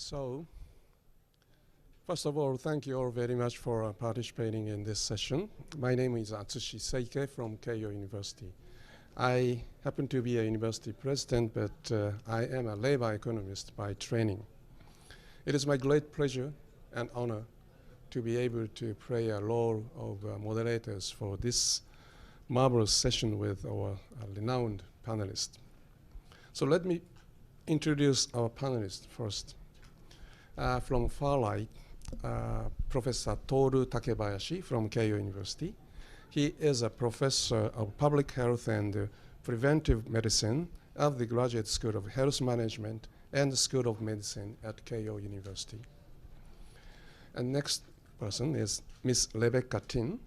So, first of all, thank you all very much for participating in this session. My name is Atsushi Seike from Keio University. I happen to be a university president, but I am a labor economist by training. It is my great pleasure and honor to be able to play a role of moderators for this marvelous session with our renowned panelists. So let me introduce our panelists first. From far right, Professor Toru Takebayashi from Keio University. He is a professor of public health and preventive medicine of the Graduate School of Health Management and the School of Medicine at Keio University. And next person is Ms. Rebecca Ting.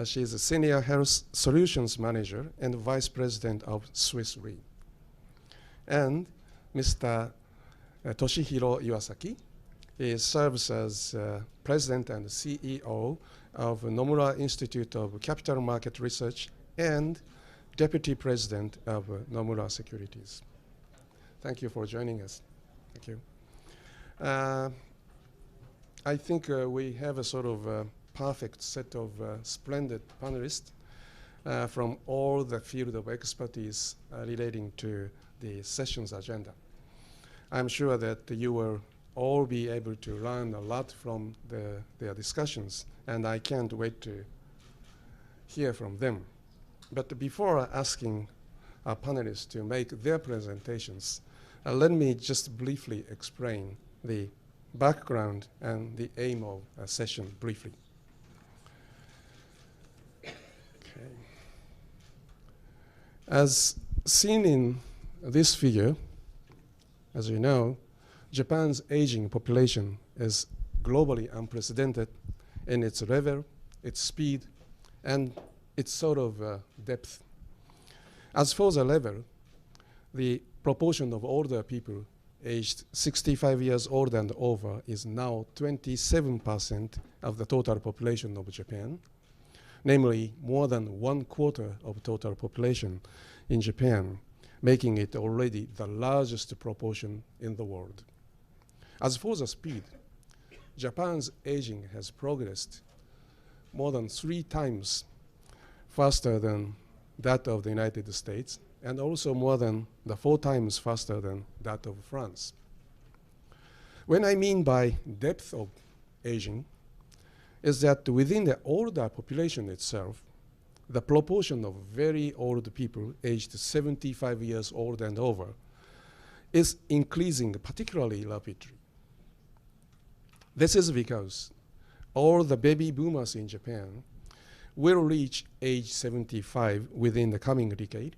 She is a Senior Health Solutions Manager and Vice President of Swiss Re. And Mr. Toshihiro Iwasaki. He serves as President and CEO of Nomura Institute of Capital Market Research and Deputy President of Nomura Securities. Thank you for joining us. Thank you. I think we have a sort of perfect set of splendid panelists from all the field of expertise relating to the session's agenda. I'm sure that you will all be able to learn a lot from their discussions, and I can't wait to hear from them. But before asking our panelists to make their presentations, let me just briefly explain the background and the aim of a session briefly. Okay. As seen in this figure, as you know, Japan's aging population is globally unprecedented in its level, its speed, and its sort of depth. As for the level, the proportion of older people aged 65 years old and over is now 27% of the total population of Japan, namely more than 1/4 of total population in Japan, making it already the largest proportion in the world. As for the speed, Japan's aging has progressed more than 3 times faster than that of the United States, and also more than 4 times faster than that of France. What I mean by depth of aging is that within the older population itself, the proportion of very old people aged 75 years old and over is increasing particularly rapidly. This is because all the baby boomers in Japan will reach age 75 within the coming decade,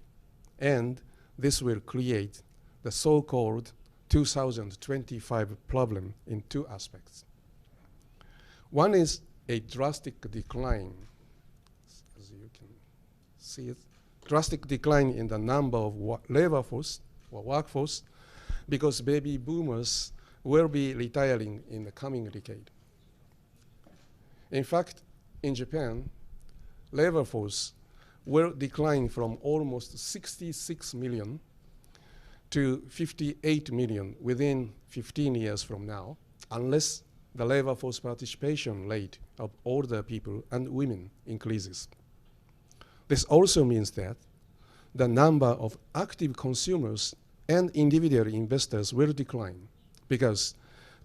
and this will create the so-called 2025 problem in 2 aspects. One is a drastic decline, as you can see it, drastic decline in the number of labor force or workforce, because baby boomers will be retiring in the coming decade. In fact, in Japan, labor force will decline from almost 66 million to 58 million within 15 years from now, unless the labor force participation rate of older people and women increases. This also means that the number of active consumers and individual investors will decline, because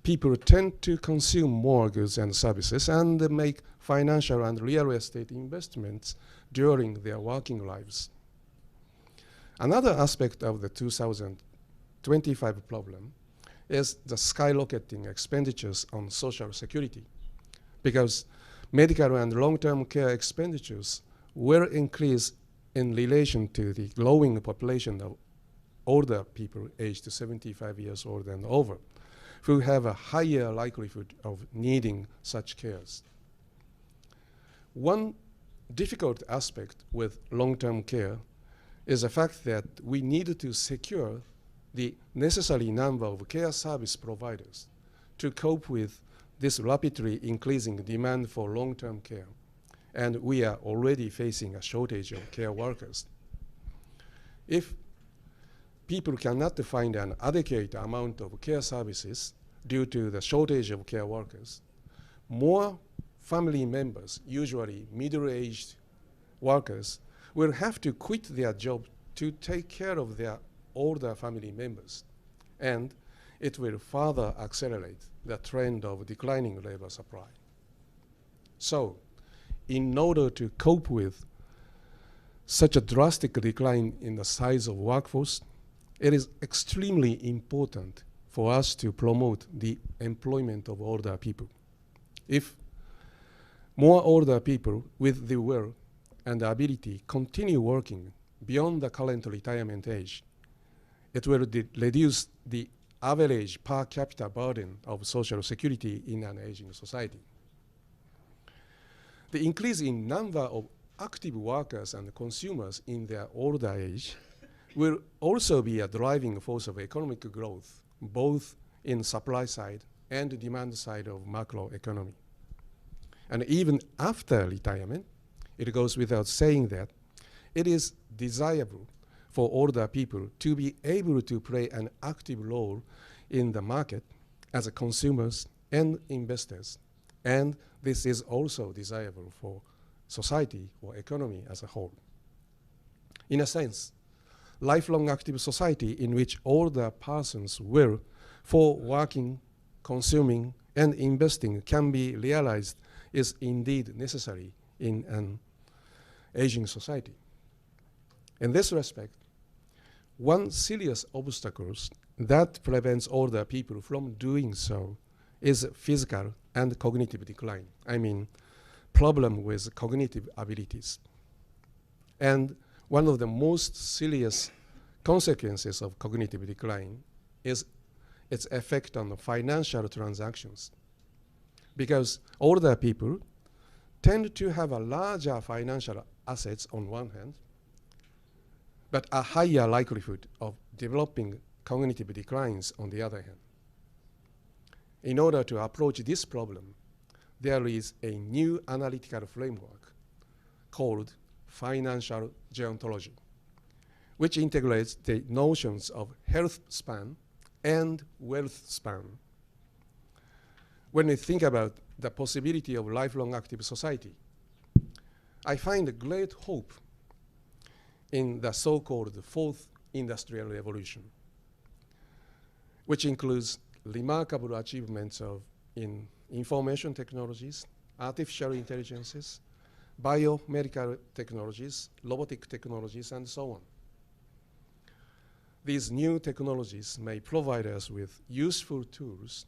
people tend to consume more goods and services and make financial and real estate investments during their working lives. Another aspect of the 2025 problem is the skyrocketing expenditures on Social Security, because medical and long-term care expenditures will increase in relation to the growing population of older people aged 75 years old and over, who have a higher likelihood of needing such cares. One difficult aspect with long-term care is the fact that we need to secure the necessary number of care service providers to cope with this rapidly increasing demand for long-term care, and we are already facing a shortage of care workers. If people cannot find an adequate amount of care services, due to the shortage of care workers, more family members, usually middle-aged workers, will have to quit their job to take care of their older family members, and it will further accelerate the trend of declining labor supply. So, in order to cope with such a drastic decline in the size of workforce, it is extremely important for us to promote the employment of older people. If more older people with the will and the ability continue working beyond the current retirement age, it will reduce the average per capita burden of social security in an aging society. The increase in number of active workers and consumers in their older age will also be a driving force of economic growth, both in supply side and demand side of macroeconomy. And even after retirement, it goes without saying that it is desirable for older people to be able to play an active role in the market as consumers and investors. And this is also desirable for society or economy as a whole. In a sense, lifelong active society in which older persons' will for working, consuming, and investing can be realized is indeed necessary in an aging society. In this respect, one serious obstacle that prevents older people from doing so is physical and cognitive decline. I mean, problem with cognitive abilities. And one of the most serious consequences of cognitive decline is its effect on the financial transactions. Because older people tend to have a larger financial assets on one hand, but a higher likelihood of developing cognitive declines on the other hand. In order to approach this problem, there is a new analytical framework called Financial Gerontology, which integrates the notions of health span and wealth span. When we think about the possibility of lifelong active society, I find a great hope in the so-called fourth industrial revolution, which includes remarkable achievements in information technologies, artificial intelligences, biomedical technologies, robotic technologies, and so on. These new technologies may provide us with useful tools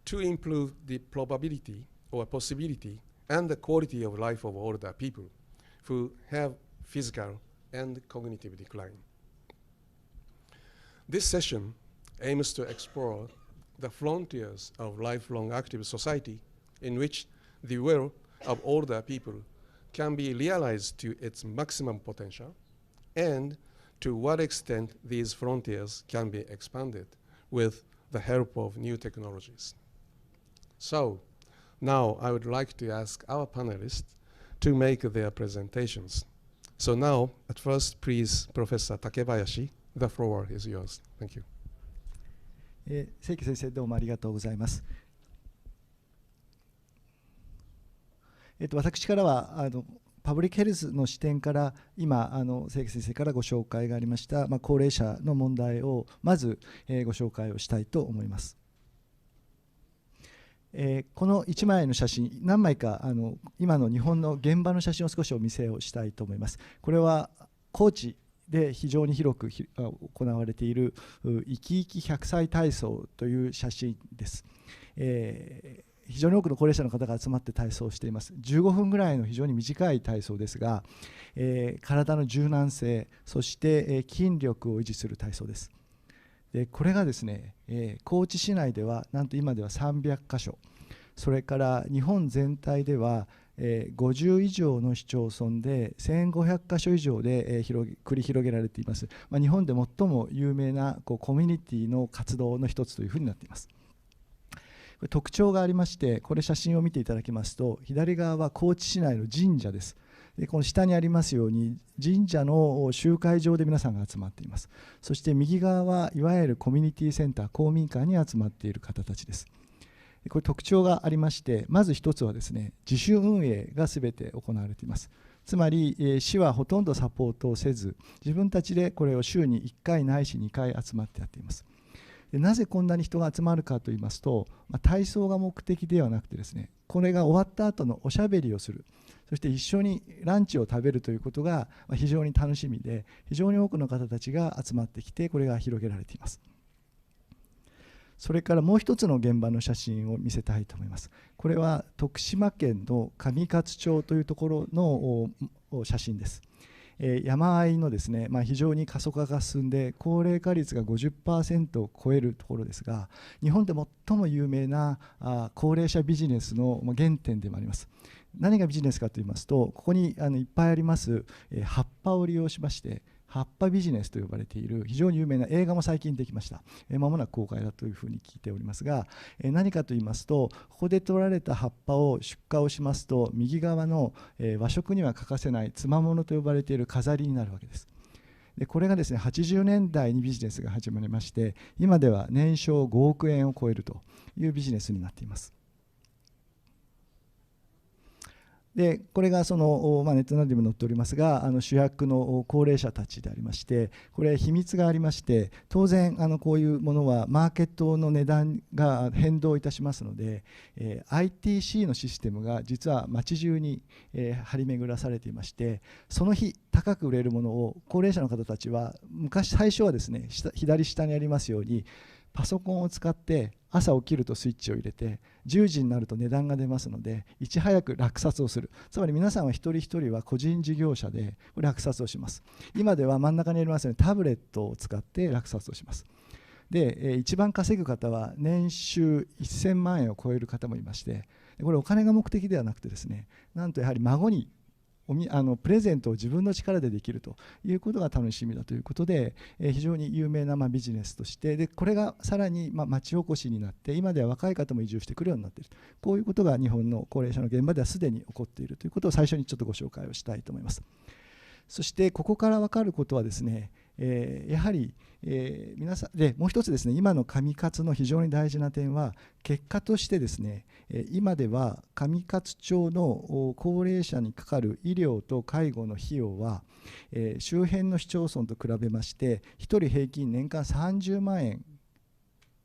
to improve the probability or possibility and the quality of life of older people who have physical and cognitive decline. This session aims to explore the frontiers of lifelong active society in which the will of older people can be realized to its maximum potential, and to what extent these frontiers can be expanded with the help of new technologies. So now I would like to ask our panelists to make their presentations. So now, at first, please, Professor Takebayashi, the floor is yours. Thank you. 関先生、どうもありがとうございます。私からはパブリックヘルスの視点から今関先生からご紹介がありました、高齢者の問題をまず、ご紹介をしたいと思います。この1枚の写真、何枚か今の日本の現場の写真を少しお見せをしたいと思います。これは高知で非常に広く行われている生き生き100歳体操という写真です。非常に多くの高齢者の方が集まって体操をしています。15分ぐらいの非常に短い体操ですが、体の柔軟性、そして筋力を維持する体操です。でこれがですね、高知市内ではなんと今では300カ所、それから日本全体では50以上の市町村で1500カ所以上で繰り広げられています。日本で最も有名なコミュニティの活動の一つというふうになっています。特徴がありまして、これ写真を見ていただきますと、左側は高知市内の神社です。でこの下にありますように神社の集会場で皆さんが集まっています。そして右側はいわゆるコミュニティセンター、公民館に集まっている方たちです。これ特徴がありまして、まず一つはですね、自主運営がすべて行われています。つまり市はほとんどサポートをせず、自分たちでこれを週に1回ないし2回集まってやっています。でなぜこんなに人が集まるかといいますと、体操が目的ではなくてですね、これが終わった後のおしゃべりをする、そして一緒にランチを食べるということが非常に楽しみで、非常に多くの方たちが集まってきて、これが広げられています。それからもう一つの現場の写真を見せたいと思います。これは徳島県の上勝町というところの写真です。山あいのですね、非常に過疎化が進んで高齢化率が 50% を超えるところですが、日本で最も有名な高齢者ビジネスの原点でもあります。何がビジネスかといいますと、ここにいっぱいあります葉っぱを利用しまして、葉っぱビジネスと呼ばれている非常に有名な映画も最近できました。間もなく公開だというふうに聞いておりますが、何かと言いますと、ここで取られた葉っぱを出荷をしますと、右側の和食には欠かせないつまものと呼ばれている飾りになるわけです。でこれがですね、80年代にビジネスが始まりまして、今では年商5億円を超えるというビジネスになっています。でこれがその、ネットなどにも載っておりますが、主役の高齢者たちでありまして、これ秘密がありまして、当然こういうものはマーケットの値段が変動いたしますので、ITC のシステムが実は街中に、張り巡らされていまして、その日高く売れるものを高齢者の方たちは最初はですね、左下にありますようにパソコンを使って朝起きるとスイッチを入れて、10時になると値段が出ますので、いち早く落札をする。つまり皆さんは一人一人は個人事業者で落札をします。今では真ん中にありますようにタブレットを使って落札をします。で一番稼ぐ方は年収1000万円を超える方もいまして、これお金が目的ではなくてですね、なんとやはり孫にプレゼントを自分の力でできるということが楽しみだということで、非常に有名なビジネスとして、でこれがさらに町おこしになって、今では若い方も移住してくるようになっている、こういうことが日本の高齢者の現場ではすでに起こっているということを最初にちょっとご紹介をしたいと思います。そしてここから分かることはですね、やはり、皆さんでもう一つですね、今の上勝の非常に大事な点は、結果としてですね、今では上勝町の高齢者にかかる医療と介護の費用は、周辺の市町村と比べまして1人平均年間30万円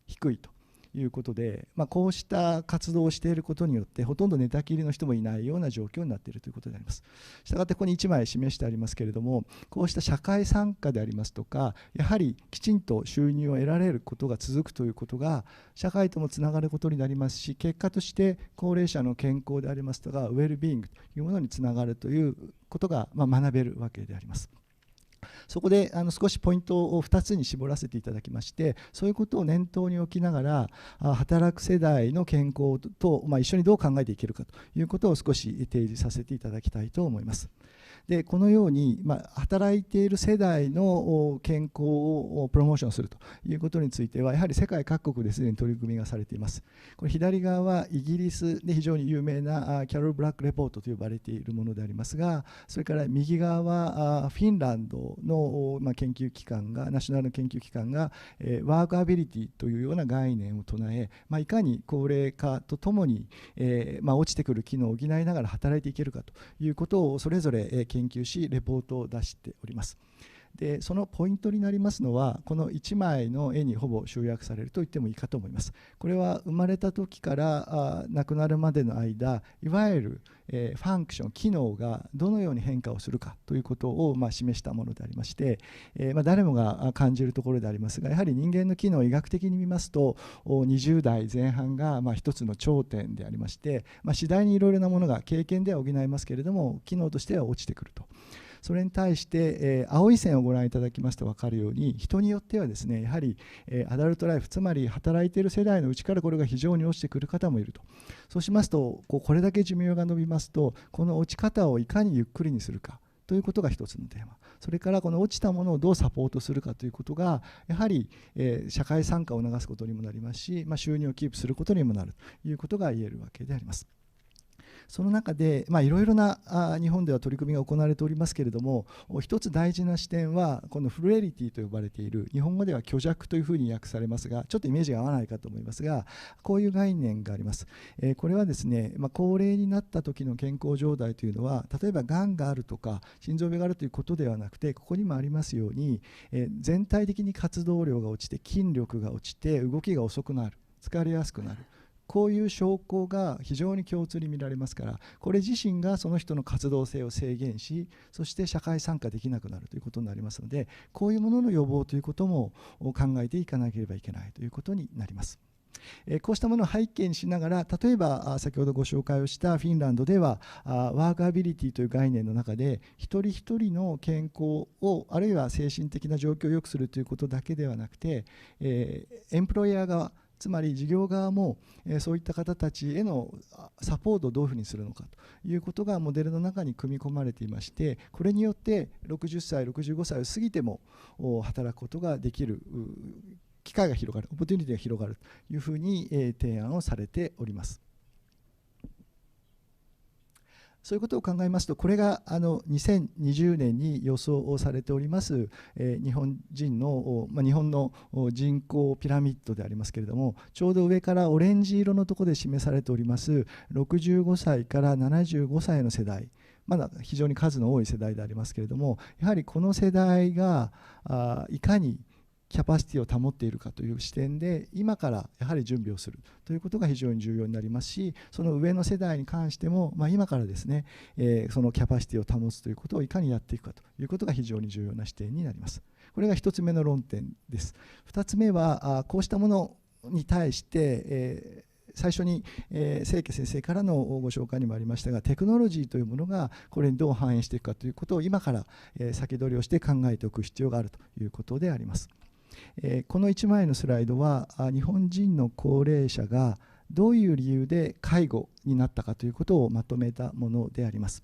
低いということで、こうした活動をしていることによってほとんど寝たきりの人もいないような状況になっているということであります。したがってここに1枚示してありますけれども、こうした社会参加でありますとか、やはりきちんと収入を得られることが続くということが社会ともつながることになりますし、結果として高齢者の健康でありますとかウェルビーイングというものにつながるということが学べるわけであります。そこで少しポイントを2つに絞らせていただきまして、そういうことを念頭に置きながら働く世代の健康と一緒にどう考えていけるかということを少し提示させていただきたいと思います。でこのように、働いている世代の健康をプロモーションするということについては、やはり世界各国ですでに取り組みがされています。これ左側はイギリスで非常に有名なキャロル・ブラック・レポートと呼ばれているものでありますが、それから右側はフィンランドの研究機関が、ナショナル研究機関がワークアビリティというような概念を唱え、いかに高齢化とともに落ちてくる機能を補いながら働いていけるかということをそれぞれ研究しレポートを出しております。でそのポイントになりますのは、この1枚の絵にほぼ集約されると言ってもいいかと思います。これは生まれた時から亡くなるまでの間、いわゆるファンクション、機能がどのように変化をするかということを示したものでありまして、誰もが感じるところでありますが、やはり人間の機能を医学的に見ますと20代前半が一つの頂点でありまして、次第にいろいろなものが経験では補いますけれども、機能としては落ちてくると。それに対して、青い線をご覧いただきますと分かるように、人によってはですね、やはり、アダルトライフ、つまり働いている世代のうちからこれが非常に落ちてくる方もいると。そうしますと、これだけ寿命が伸びますと、この落ち方をいかにゆっくりにするかということが一つのテーマ。それからこの落ちたものをどうサポートするかということが、やはり、社会参加を促すことにもなりますし、収入をキープすることにもなるということが言えるわけであります。その中でいろいろな日本では取り組みが行われておりますけれども、一つ大事な視点はこのフルエリティと呼ばれている、日本語では虚弱というふうに訳されますが、ちょっとイメージが合わないかと思いますが、こういう概念があります。これはですね、高齢になった時の健康状態というのは、例えばがんがあるとか心臓病があるということではなくて、ここにもありますように、全体的に活動量が落ちて筋力が落ちて動きが遅くなる、疲れやすくなる、こういう証拠が非常に共通に見られますから、これ自身がその人の活動性を制限し、そして社会参加できなくなるということになりますので、こういうものの予防ということも考えていかなければいけないということになります。こうしたものを背景にしながら、例えば先ほどご紹介をしたフィンランドではワークアビリティという概念の中で、一人一人の健康を、あるいは精神的な状況を良くするということだけではなくて、エンプロイヤー側、つまり事業側もそういった方たちへのサポートをどういうふうにするのかということがモデルの中に組み込まれていまして、これによって60歳65歳を過ぎても働くことができる機会が広がる、オポチュニティが広がるというふうに提案をされております。そういうことを考えますと、これが2020年に予想されております日本の人口ピラミッドでありますけれども、ちょうど上からオレンジ色のところで示されております65歳から75歳の世代、まだ非常に数の多い世代でありますけれども、やはりこの世代がいかにキャパシティを保っているかという視点で、今からやはり準備をするということが非常に重要になりますし、その上の世代に関しても、今からですね、そのキャパシティを保つということをいかにやっていくかということが非常に重要な視点になります。これが1つ目の論点です。2つ目はこうしたものに対して最初にSeike先生からのご紹介にもありましたが、テクノロジーというものがこれにどう反映していくかということを今から先取りをして考えておく必要があるということであります。この1枚のスライドは日本人の高齢者がどういう理由で介護になったかということをまとめたものであります。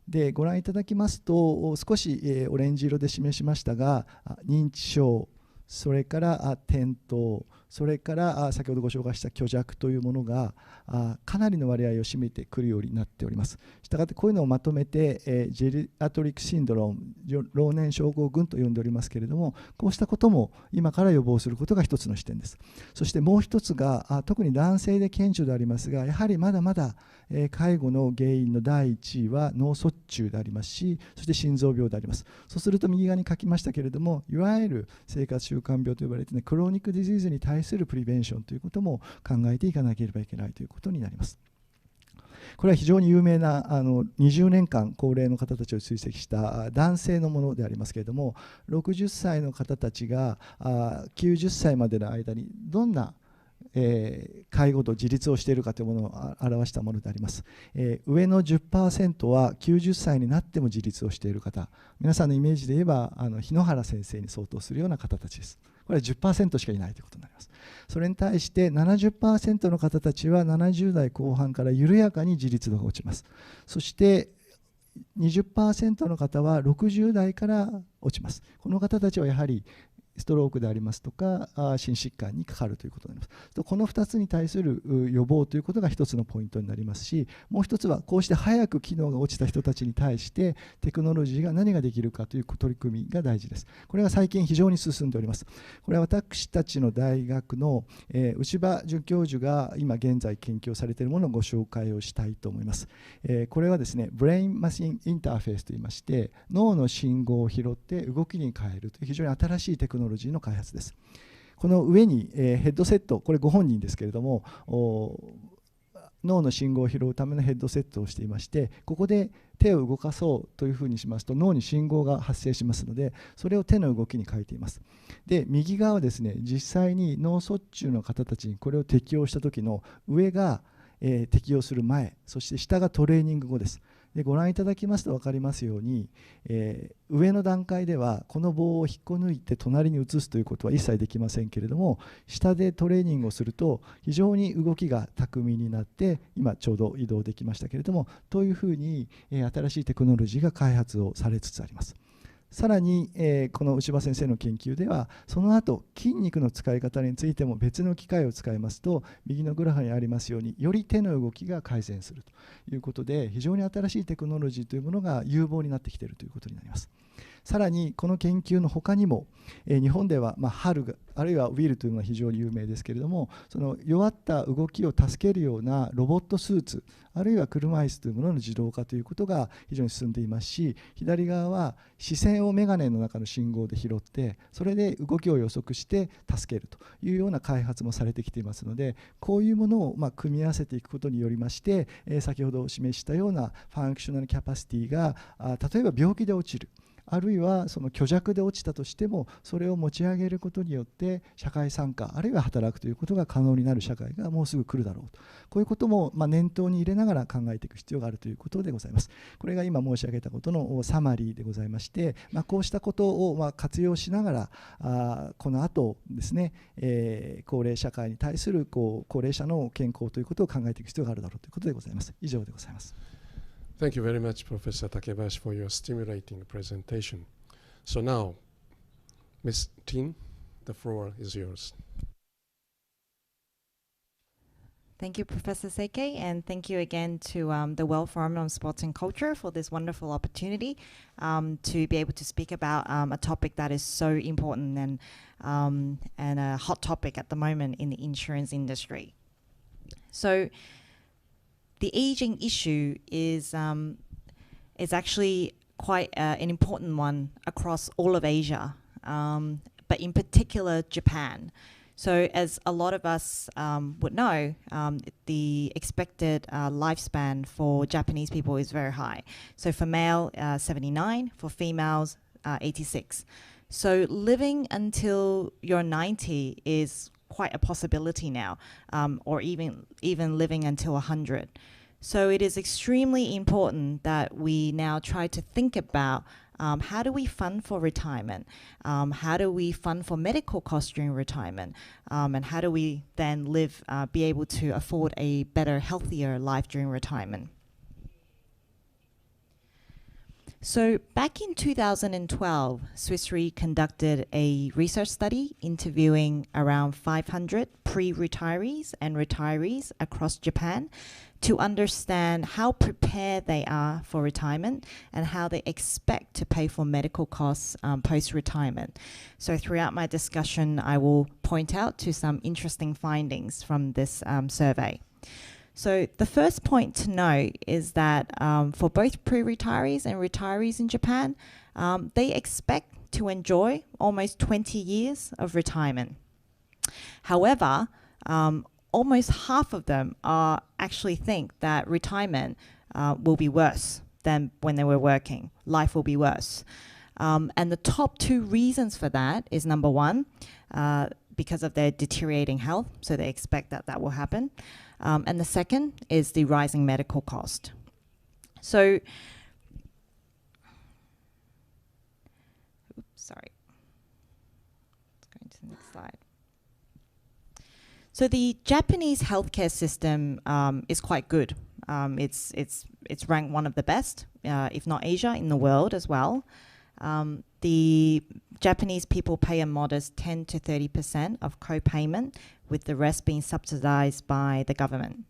で、ご覧いただきますと、少しオレンジ色で示しましたが、認知症、それから転倒、それから先ほどご紹介した虚弱というものがかなりの割合を占めてくるようになっております。したがってこういうのをまとめてジェリアトリックシンドローム、老年症候群と呼んでおりますけれども、こうしたことも今から予防することが一つの視点です。そしてもう一つが特に男性で顕著でありますが、やはりまだまだ介護の原因の第1位は脳卒中でありますし、そして心臓病であります。そうすると右側に書きましたけれども、いわゆる生活習慣病と呼ばれているクローニックディジーズに対するプリベンションということも考えていかなければいけないということになります。これは非常に有名な20年間高齢の方たちを追跡した男性のものでありますけれども、60歳の方たちが90歳までの間にどんな介護と自立をしているかというものを表したものであります。上の 10% は90歳になっても自立をしている方、皆さんのイメージで言えば日野原先生に相当するような方たちです。これは 10% しかいないということになります。それに対して 70% の方たちは70代後半から緩やかに自立度が落ちます。そして20% の方は60代から落ちます。この方たちはやはりストロークでありますとか心疾患にかかるということになります。この2つに対する予防ということが一つのポイントになりますし、もう一つはこうして早く機能が落ちた人たちに対してテクノロジーが何ができるかという取り組みが大事です。これが最近非常に進んでおります。これは私たちの大学の牛場准教授が今現在研究されているものをご紹介をしたいと思います。これはですね、ブレインマシンインターフェースといいまして、脳の信号を拾って動きに変えるという非常に新しいテクノロジーの開発です。この上にヘッドセット、これご本人ですけれども、脳の信号を拾うためのヘッドセットをしていまして、ここで手を動かそうというふうにしますと脳に信号が発生しますので、それを手の動きに変えています。で、右側はですね、実際に脳卒中の方たちにこれを適用した時の上が適用する前、そして下がトレーニング後です。で、ご覧いただきますと分かりますように、上の段階ではこの棒を引っこ抜いて隣に移すということは一切できませんけれども、下でトレーニングをすると非常に動きが巧みになって、今ちょうど移動できましたけれども、というふうに新しいテクノロジーが開発をされつつあります。さらに、この牛場先生の研究ではその後筋肉の使い方についても別の機械を使いますと、右のグラフにありますようにより手の動きが改善するということで、非常に新しいテクノロジーというものが有望になってきているということになります。さらにこの研究の他にも、日本では、HALあるいはウィルというのは非常に有名ですけれども、その弱った動きを助けるようなロボットスーツ、あるいは車椅子というものの自動化ということが非常に進んでいますし、左側は視線をメガネの中の信号で拾って、それで動きを予測して助けるというような開発もされてきていますので、こういうものを組み合わせていくことによりまして、先ほど示したようなファンクショナルキャパシティが例えば病気で落ちる、あるいはその虚弱で落ちたとしても、それを持ち上げることによって社会参加、あるいは働くということが可能になる社会がもうすぐ来るだろうと、こういうことも念頭に入れながら考えていく必要があるということでございます。これが今申し上げたことのサマリーでございまして、こうしたことを活用しながら、この後ですね、高齢社会に対する高齢者の健康ということを考えていく必要があるだろうということでございます。以上でございます。Thank you very much, Professor Takebayashi, for your stimulating presentation. So now, Ms. Ting, the floor is yours. Thank you, Professor Seike, and thank you again to the World Forum on Sports and Culture for this wonderful opportunity to be able to speak about a topic that is so important and a hot topic at the moment in the insurance industry. So, the aging issue is actually quite an important one across all of Asia, but in particular Japan. So as a lot of us would know, the expected lifespan for Japanese people is very high. So for male, 79, for females, 86. So living until you're 90 is quite a possibility now, or even living until 100. So it is extremely important that we now try to think about how do we fund for retirement, how do we fund for medical costs during retirement, and how do we then be able to afford a better, healthier life during retirement. So back in 2012, Swiss Re conducted a research study interviewing around 500 pre-retirees and retirees across Japan to understand how prepared they are for retirement and how they expect to pay for medical costs post-retirement. So throughout my discussion, I will point out to some interesting findings from this survey. So the first point to note is that for both pre-retirees and retirees in Japan, they expect to enjoy almost 20 years of retirement. However, almost half of them actually think that retirement will be worse than when they were working. Life will be worse. And the top two reasons for that is, number one, because of their deteriorating health, so they expect that will happen. And the second is the rising medical cost. So, sorry. Let's go into the next slide. So the Japanese healthcare system is quite good. It's ranked one of the best, if not Asia, in the world as well. The Japanese people pay a modest 10 to 30% of co-payment, with the rest being subsidized by the government.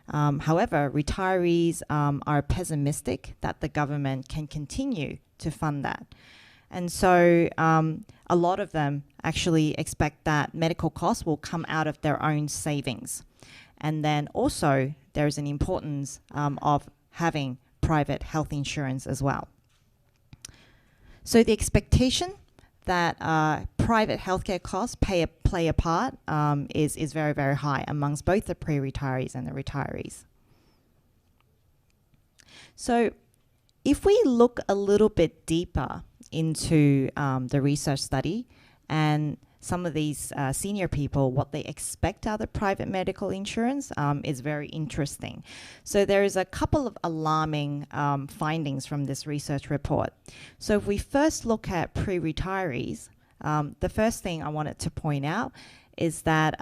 However, retirees are pessimistic that the government can continue to fund that. And so a lot of them actually expect that medical costs will come out of their own savings. And then also there's an importance of having private health insurance as well. So the expectation that private healthcare costs play a part is very, very high amongst both the pre-retirees and the retirees. So if we look a little bit deeper into the research study and some of these senior people, what they expect out of private medical insurance is very interesting. So there is a couple of alarming findings from this research report. So if we first look at pre-retirees, the first thing I wanted to point out is that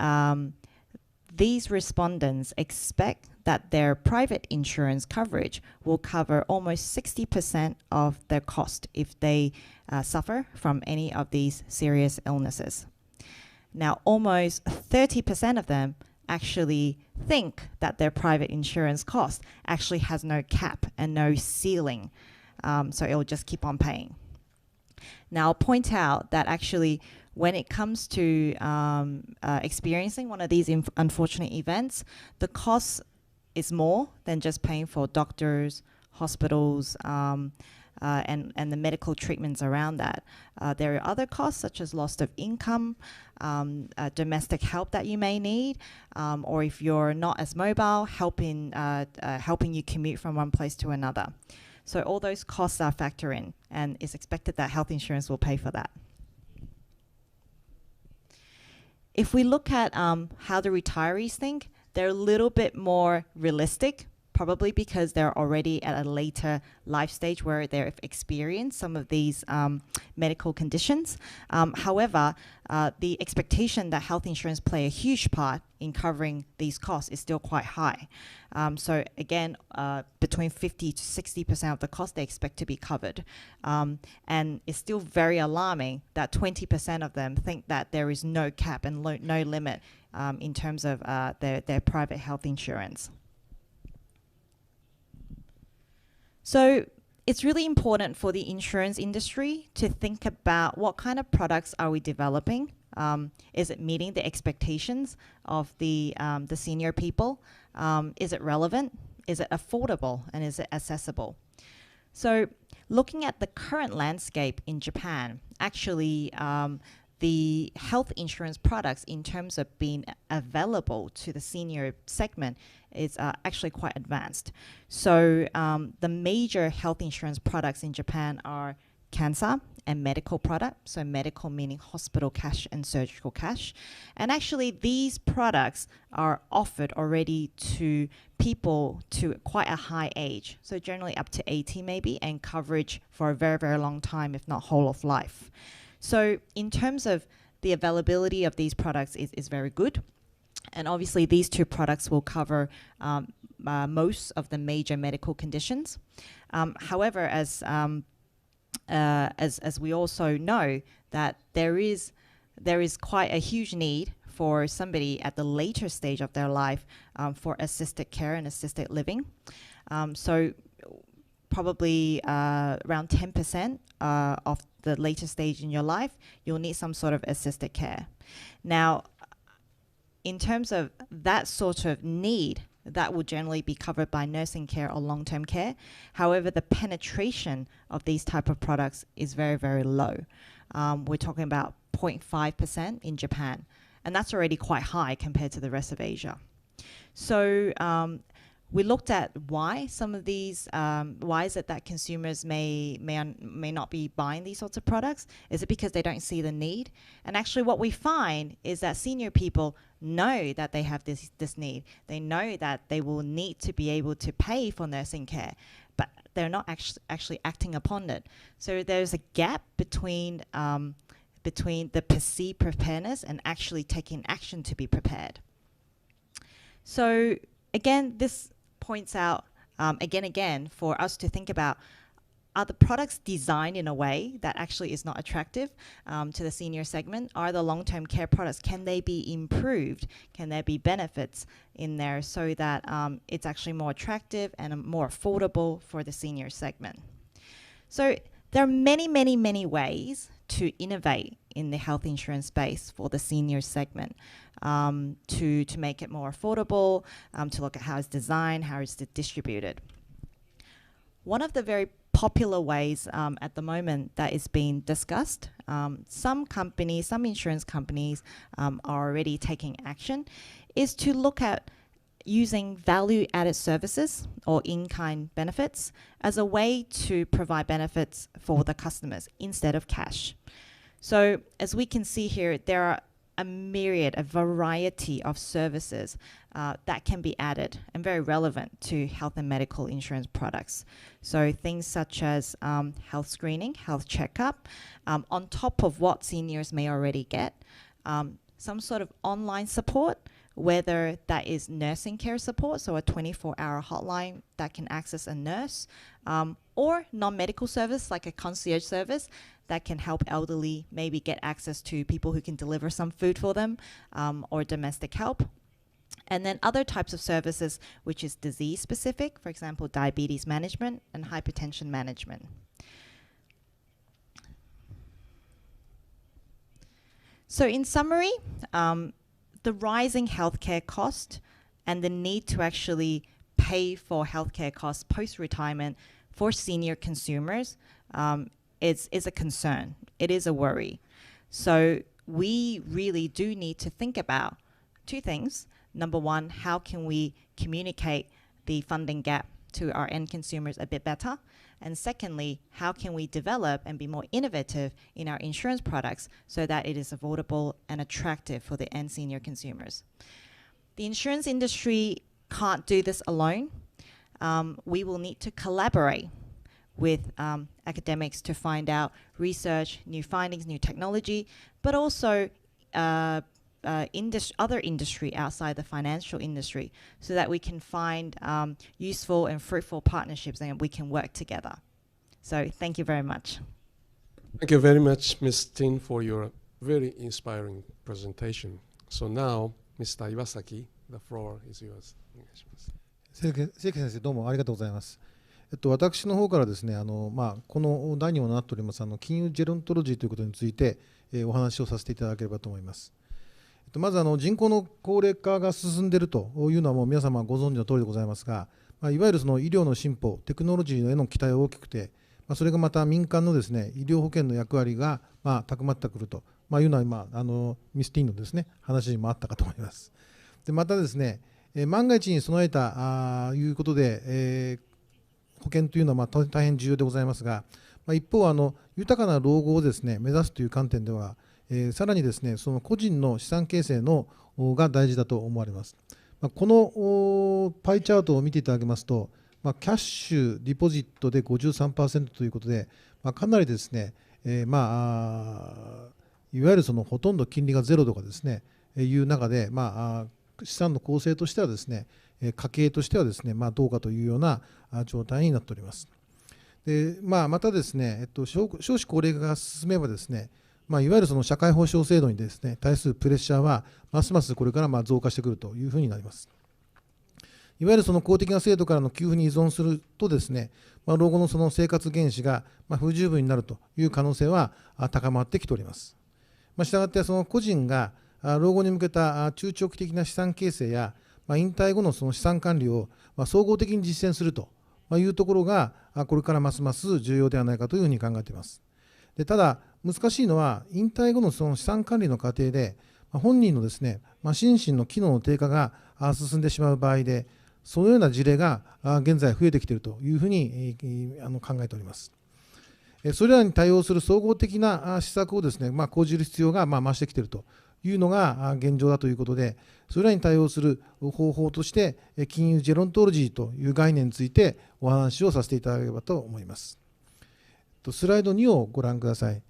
these respondents expect that their private insurance coverage will cover almost 60% of their cost if they suffer from any of these serious illnesses. Now, almost 30% of them actually think that their private insurance cost actually has no cap and no ceiling, so it will just keep on paying. Now, I'll point out that actually when it comes to experiencing one of these unfortunate events, the cost is more than just paying for doctors, hospitals, and the medical treatments around that. There are other costs such as loss of income, domestic help that you may need, or if you're not as mobile, helping you commute from one place to another. So all those costs are factored in, and it's expected that health insurance will pay for that. If we look at how the retirees think, they're a little bit more realistic, probably because they're already at a later life stage where they've experienced some of these medical conditions. However, the expectation that health insurance play a huge part in covering these costs is still quite high. So again, between 50 to 60% of the cost they expect to be covered. And it's still very alarming that 20% of them think that there is no cap and no limit in terms of their private health insurance. So it's really important for the insurance industry to think about what kind of products are we developing. Is it meeting the expectations of the senior people? Is it relevant? Is it affordable? And is it accessible? So looking at the current landscape in Japan, actually the health insurance products in terms of being available to the senior segment is actually quite advanced. So the major health insurance products in Japan are cancer and medical products. So medical meaning hospital cash and surgical cash. And actually these products are offered already to people to quite a high age. So generally up to 80 maybe, and coverage for a very, very long time, if not whole of life. So in terms of the availability of these products is very good. And obviously these two products will cover most of the major medical conditions. However, as we also know, that there is quite a huge need for somebody at the later stage of their life for assisted care and assisted living. So probably around 10% of the later stage in your life, you'll need some sort of assisted care. Now, in terms of that sort of need, that will generally be covered by nursing care or long-term care. However, the penetration of these type of products is very, very low. We're talking about 0.5% in Japan, and that's already quite high compared to the rest of Asia. So we looked at why some of these, why is it that consumers may not be buying these sorts of products? Is it because they don't see the need? And actually what we find is that senior people know that they have this need. They know that they will need to be able to pay for nursing care, but they're not actually acting upon it. So there's a gap between the perceived preparedness and actually taking action to be prepared. So again, this points out again for us to think about, are the products designed in a way that actually is not attractive to the senior segment? Are the long-term care products, can they be improved? Can there be benefits in there so that it's actually more attractive and more affordable for the senior segment? So there are many, many, many ways to innovate in the health insurance space for the senior segment, to make it more affordable, to look at how it's designed, how it's distributed. One of the very popular ways at the moment that is being discussed, some insurance companies are already taking action, is to look at using value-added services or in-kind benefits as a way to provide benefits for the customers instead of cash. So as we can see here, there are a variety of services that can be added and very relevant to health and medical insurance products. So things such as health screening, health checkup, on top of what seniors may already get, some sort of online support whether that is nursing care support, so a 24-hour hotline that can access a nurse, or non-medical service like a concierge service that can help elderly maybe get access to people who can deliver some food for them, or domestic help. And then other types of services, which is disease specific, for example, diabetes management and hypertension management. So in summary, the rising healthcare cost and the need to actually pay for healthcare costs post-retirement for senior consumers is a concern. It is a worry. So we really do need to think about two things. Number one, how can we communicate the funding gap to our end consumers a bit better? And secondly, how can we develop and be more innovative in our insurance products so that it is affordable and attractive for the end senior consumers? The insurance industry can't do this alone. We will need to collaborate with academics to find out research, new findings, new technology, but also other industry outside the financial industry, so that we can find useful and fruitful partnerships and we can work together. So thank you very much. Thank you very much, Ms. Ting, for your very inspiring presentation. So now, Mr. Iwasaki, the floor is yours. 関先生、どうもありがとうございます。私の方からですね、この題にもなっております金融ジェロントロジーということについて、お話をさせていただければと思います。まず人口の高齢化が進んでいるというのはもう皆様ご存知の通りでございますが、いわゆるその医療の進歩、テクノロジーへの期待は大きくて、それがまた民間のですね、医療保険の役割が高まってくるというのは今ミスティンのですね、話にもあったかと思います。でまたですね、万が一に備えたいうことで、保険というのは大変重要でございますが、一方豊かな老後をですね目指すという観点では、さらにですねその個人の資産形成のが大事だと思われます。このパイチャートを見ていただきますと、キャッシュディポジットで 53% ということで、かなりですね、いわゆるそのほとんど金利がゼロとかですねいう中で、資産の構成としてはですね、家計としてはですね、どうかというような状態になっております。でまたですね、少子高齢化が進めばですね、いわゆるその社会保障制度にですね対するプレッシャーはますますこれから増加してくるというふうになります。いわゆるその公的な制度からの給付に依存するとですね、老後のその生活原資が不十分になるという可能性は高まってきております。したがってその個人が老後に向けた中長期的な資産形成や引退後のその資産管理を総合的に実践するというところがこれからますます重要ではないかというふうに考えています。でただ難しいのは引退後のその資産管理の過程で本人のですね心身の機能の低下が進んでしまう場合で、そのような事例が現在増えてきているというふうに考えております。それらに対応する総合的な施策をですね講じる必要が増してきているというのが現状だということで、それらに対応する方法として金融ジェロントロジーという概念についてお話をさせていただければと思います。スライド2をご覧ください。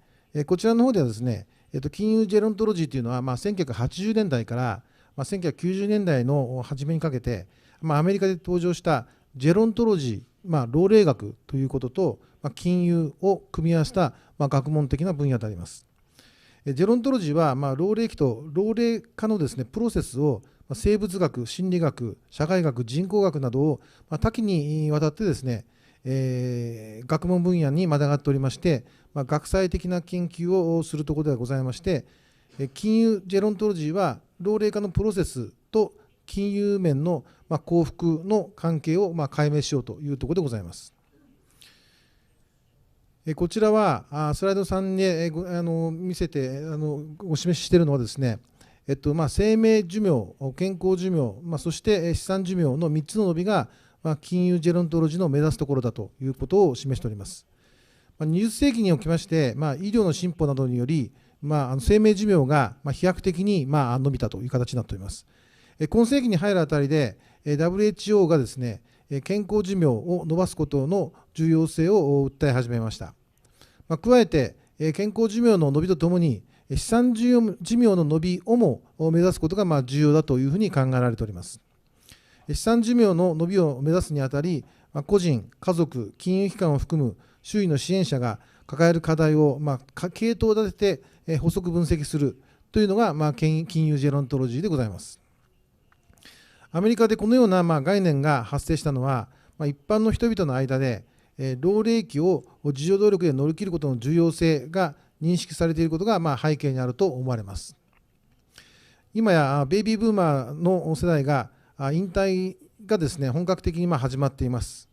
こちらの方ではですね、金融ジェロントロジーというのは1980年代から1990年代の初めにかけてアメリカで登場したジェロントロジー、老齢学ということと金融を組み合わせた学問的な分野であります。ジェロントロジーは老齢期と老齢化のですねプロセスを生物学、心理学、社会学、人口学などを多岐にわたってですね、学問分野にまたがっておりまして、学際的な研究をするところではございまして、金融ジェロントロジーは老齢化のプロセスと金融面の幸福の関係を解明しようというところでございます。こちらはスライド3で見せてお示ししているのはですね、生命寿命、健康寿命、そして資産寿命の3つの伸びが金融ジェロントロジーの目指すところだということを示しております。20世紀におきまして、医療の進歩などにより、生命寿命が飛躍的に伸びたという形になっております。今世紀に入るあたりで WHO がですね健康寿命を伸ばすことの重要性を訴え始めました。加えて健康寿命の伸びとともに資産寿命の伸びをも目指すことが重要だというふうに考えられております。資産寿命の伸びを目指すにあたり、個人、家族、金融機関を含む周囲の支援者が抱える課題を系統を立てて補足分析するというのが金融ジェロントロジーでございます。アメリカでこのような概念が発生したのは、一般の人々の間で老齢期を自助努力で乗り切ることの重要性が認識されていることが背景にあると思われます。今やベイビーブーマーの世代が引退がですね、本格的に始まっています。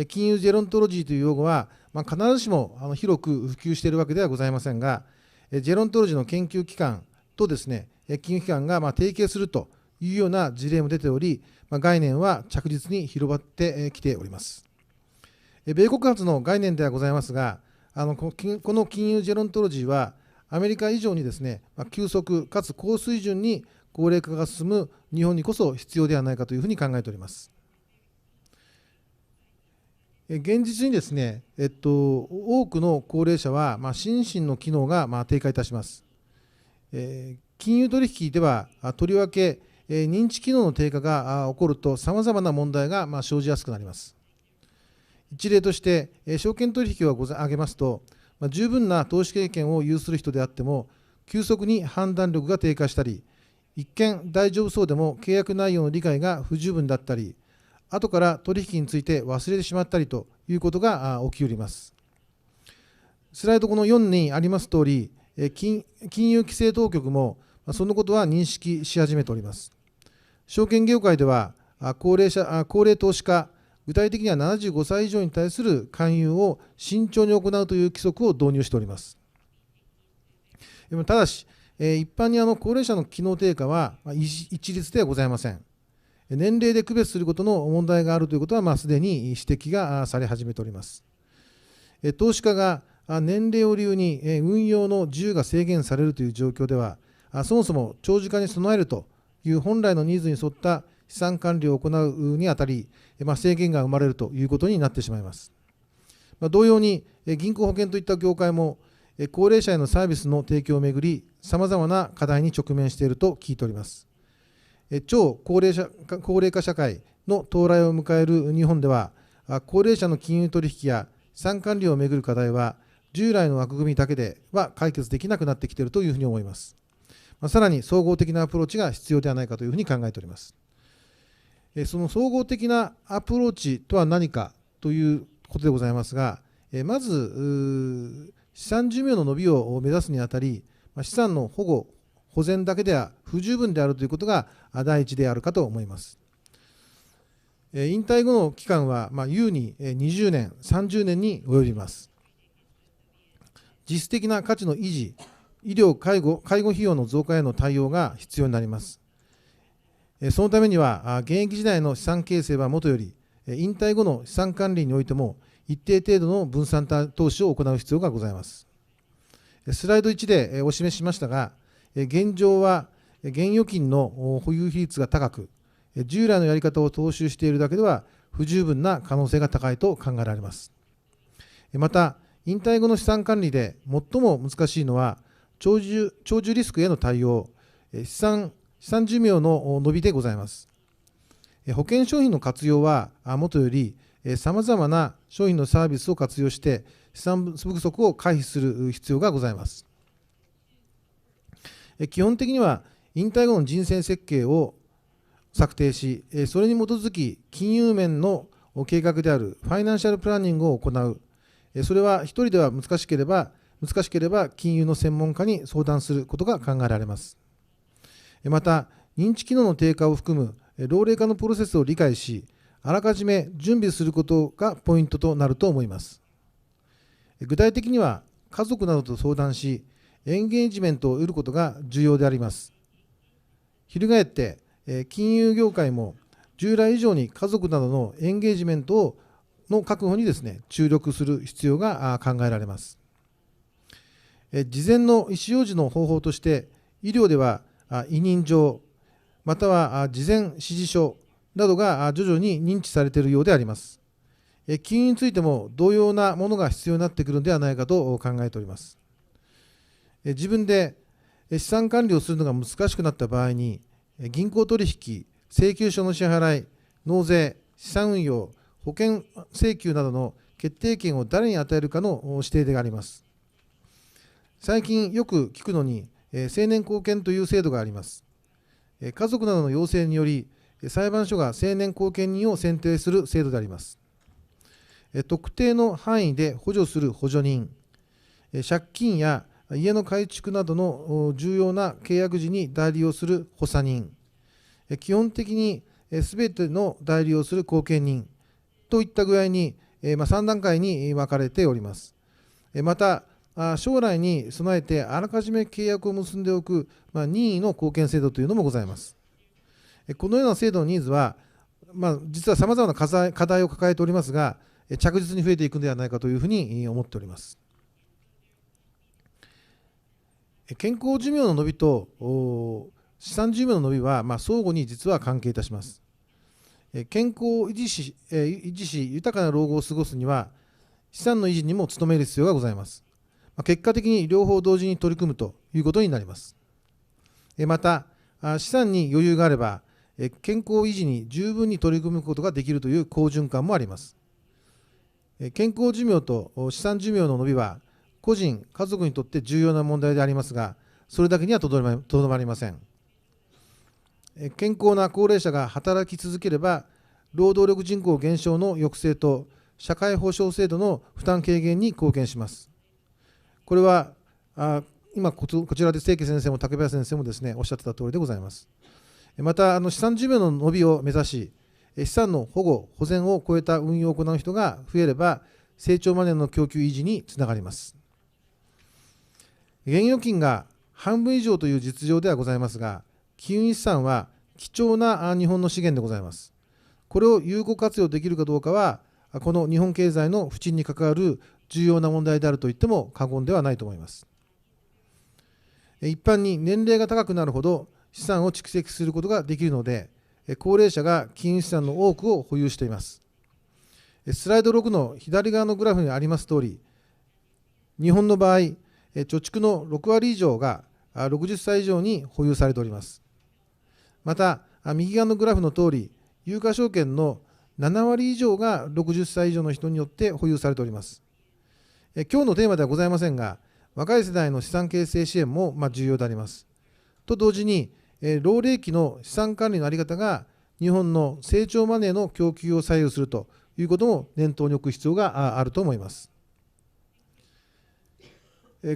金融ジェロントロジーという用語は必ずしも広く普及しているわけではございませんが、ジェロントロジーの研究機関とですね、金融機関が提携するというような事例も出ており、概念は着実に広がってきております。米国発の概念ではございますが、この金融ジェロントロジーはアメリカ以上にですね、急速かつ高水準に高齢化が進む日本にこそ必要ではないかというふうに考えております。現実にですね、多くの高齢者は心身の機能が低下いたします。金融取引ではとりわけ認知機能の低下が起こるとさまざまな問題が生じやすくなります。一例として証券取引を挙げますと、十分な投資経験を有する人であっても急速に判断力が低下したり、一見大丈夫そうでも契約内容の理解が不十分だったり、後から取引について忘れてしまったりということが起きうります。スライドこの4にありますとおり、金融規制当局もそのことは認識し始めております。証券業界では高齢投資家、具体的には75歳以上に対する勧誘を慎重に行うという規則を導入しております。ただし、一般に高齢者の機能低下は一律ではございません。年齢で区別することの問題があるということはすでに指摘がされ始めております。投資家が年齢を理由に運用の自由が制限されるという状況では、そもそも長時間に備えるという本来のニーズに沿った資産管理を行うにあたり、制限が生まれるということになってしまいます。同様に銀行保険といった業界も高齢者へのサービスの提供をめぐり、さまざまな課題に直面していると聞いております。超高齢化社会の到来を迎える日本では、高齢者の金融取引や資産管理をめぐる課題は従来の枠組みだけでは解決できなくなってきているというふうに思います。さらに総合的なアプローチが必要ではないかというふうに考えております。その総合的なアプローチとは何かということでございますが、まず資産寿命の伸びを目指すにあたり、資産の保全だけでは不十分であるということが第一であるかと思います。引退後の期間は優に20年、30年に及びます。実質的な価値の維持、医療・介護費用の増加への対応が必要になります。そのためには現役時代の資産形成はもとより、引退後の資産管理においても一定程度の分散投資を行う必要がございます。スライド1でお示ししましたが、現状は現預金の保有比率が高く、従来のやり方を踏襲しているだけでは不十分な可能性が高いと考えられます。また、引退後の資産管理で最も難しいのは、長寿リスクへの対応、資産寿命の伸びでございます。保険商品の活用はもとより、さまざまな商品のサービスを活用して、資産不足を回避する必要がございます。基本的には、引退後の人生設計を策定し、それに基づき、金融面の計画であるファイナンシャルプランニングを行う。それは一人では難しければ金融の専門家に相談することが考えられます。また、認知機能の低下を含む老齢化のプロセスを理解し、あらかじめ準備することがポイントとなると思います。具体的には、家族などと相談し、エンゲージメントを得ることが重要であります。翻って、金融業界も従来以上に家族などのエンゲージメントの確保にですね、注力する必要が考えられます。事前の意思表示の方法として、医療では委任状、または事前指示書などが徐々に認知されているようであります。金融についても同様なものが必要になってくるのではないかと考えております。自分で資産管理をするのが難しくなった場合に、銀行取引、請求書の支払い、納税、資産運用、保険請求などの決定権を誰に与えるかの指定であります。最近よく聞くのに、成年後見という制度があります。家族などの要請により、裁判所が成年後見人を選定する制度であります。特定の範囲で補助する補助人、借金や家の改築などの重要な契約時に代理をする補佐人、基本的にすべての代理をする後見人といった具合に3段階に分かれております。また、将来に備えてあらかじめ契約を結んでおく任意の後見制度というのもございます。このような制度のニーズは、実はさまざまな課題を抱えておりますが、着実に増えていくのではないかというふうに思っております。健康寿命の伸びと資産寿命の伸びは相互に実は関係いたします。健康を維持し豊かな老後を過ごすには資産の維持にも努める必要がございます。結果的に両方同時に取り組むということになります。また、資産に余裕があれば健康維持に十分に取り組むことができるという好循環もあります。健康寿命と資産寿命の伸びは個人・家族にとって重要な問題でありますが、それだけにはとどまりません。健康な高齢者が働き続ければ、労働力人口減少の抑制と社会保障制度の負担軽減に貢献します。これは今こちらで清家先生も竹林先生もですねおっしゃってた通りでございます。また資産寿命の伸びを目指し、資産の保護・保全を超えた運用を行う人が増えれば、成長マネーの供給維持につながります。現預金が半分以上という実情ではございますが、金融資産は貴重な日本の資源でございます。これを有効活用できるかどうかは、この日本経済の不振に関わる重要な問題であると言っても過言ではないと思います。一般に年齢が高くなるほど資産を蓄積することができるので、高齢者が金融資産の多くを保有しています。スライド6の左側のグラフにありますとおり、日本の場合、貯蓄の6割以上が60歳以上に保有されております。また、右側のグラフのとおり、有価証券の7割以上が60歳以上の人によって保有されております。今日のテーマではございませんが、若い世代の資産形成支援も重要であります。と同時に、老齢期の資産管理の在り方が日本の成長マネーの供給を左右するということも念頭に置く必要があると思います。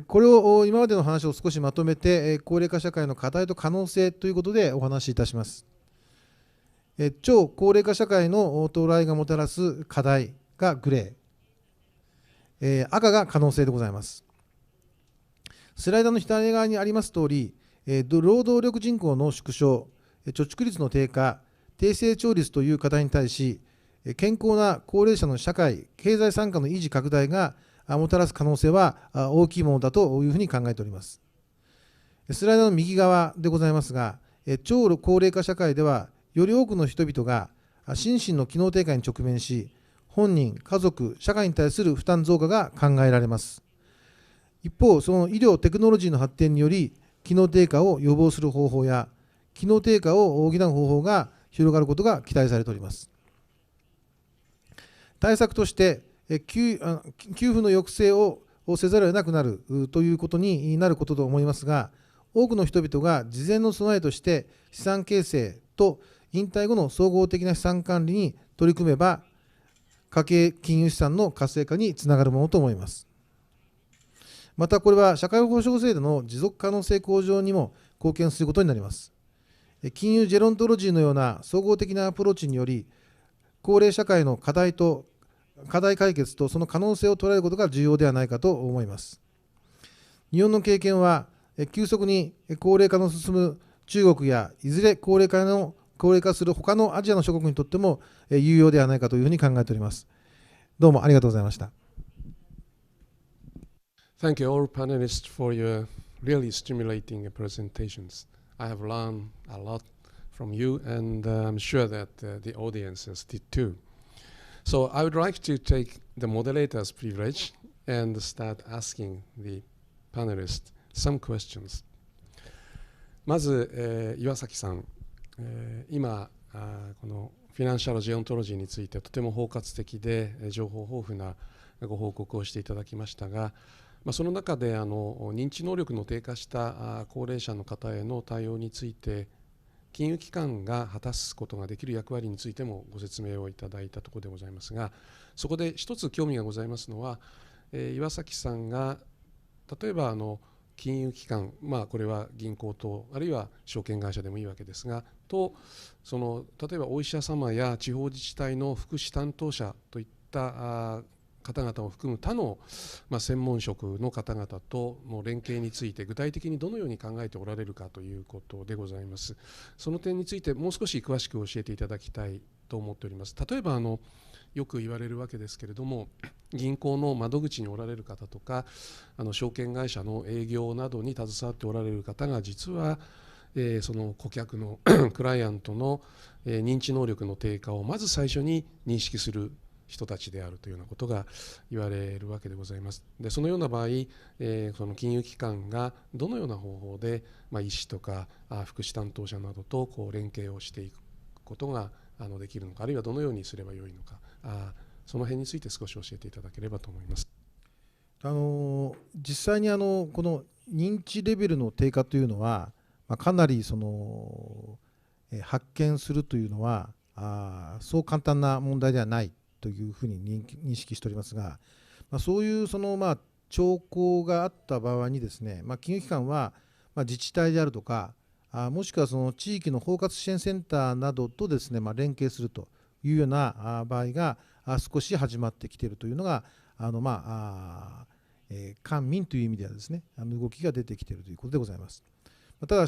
これを今までの話を少しまとめて、高齢化社会の課題と可能性ということでお話しいたします。超高齢化社会の到来がもたらす課題がグレー、赤が可能性でございます。スライダーの左側にありますとおり、労働力人口の縮小、貯蓄率の低下、低成長率という課題に対し、健康な高齢者の社会、経済参加の維持拡大がもたらす可能性は大きいものだというふうに考えております。スライダーの右側でございますが、超高齢化社会では、より多くの人々が心身の機能低下に直面し、本人、家族、社会に対する負担増加が考えられます。一方、その医療テクノロジーの発展により、機能低下を予防する方法や、機能低下を補う方法が広がることが期待されております。対策として、給付の抑制をせざるを得なくなるということになることと思いますが、多くの人々が事前の備えとして資産形成と引退後の総合的な資産管理に取り組めば、家計金融資産の活性化につながるものと思います。またこれは社会保障制度の持続可能性向上にも貢献することになります。金融ジェロントロジーのような総合的なアプローチにより、高齢社会の課題解決とその可能性を捉えることが重要ではないかと思います。日本の経験は、急速に高齢化の進む中国やいずれ高齢化する他のアジアの諸国にとっても有用ではないかというふうに考えております。どうもありがとうございました。Thank you all panelists for your really stimulating presentations. I have learned a lot from you, and I'm sure that the audiences did too. So I would like to take the moderator's privilege and start asking the panelists some questions. まず、岩崎さん、今このフィナンシャルジェオントロジーについてとても包括的で情報豊富なご報告をしていただきましたが、その中で認知能力の低下した高齢者の方への対応について金融機関が果たすことができる役割についてもご説明をいただいたところでございますが、そこで一つ興味がございますのは、岩崎さんが例えば金融機関、これは銀行等あるいは証券会社でもいいわけですがと、例えばお医者様や地方自治体の福祉担当者といった方々を含む他の専門職の方々との連携について具体的にどのように考えておられるかということでございます。その点についてもう少し詳しく教えていただきたいと思っております。例えばよく言われるわけですけれども、銀行の窓口におられる方とか証券会社の営業などに携わっておられる方が実はその顧客のクライアントの認知能力の低下をまず最初に認識する人たちであるというようなことが言われるわけでございます。でそのような場合、その金融機関がどのような方法で医師とか福祉担当者などと連携をしていくことができるのか、あるいはどのようにすればよいのか、その辺について少し教えていただければと思います。実際にこの認知レベルの低下というのは、かなり発見するというのはそう簡単な問題ではないというふうに認識しておりますが、そういう兆候があった場合にですね、金融機関は自治体であるとかもしくはその地域の包括支援センターなどとですね、連携するというような場合が少し始まってきているというのが官民という意味ではですね、動きが出てきているということでございます。ただ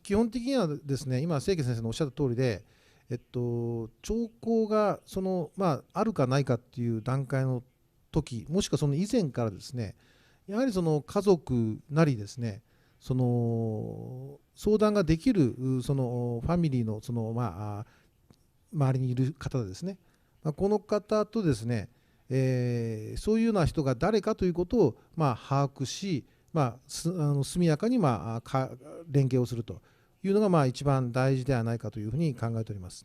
基本的にはですね、今清家先生のおっしゃった通りで、兆候があるかないかっていう段階の時、もしくはその以前からですね、やはりその家族なりですね、その相談ができるそのファミリーの周りにいる方ですね、この方とですね、そういうような人が誰かということを把握し、速やかに連携をするというのが一番大事ではないかというふうに考えております。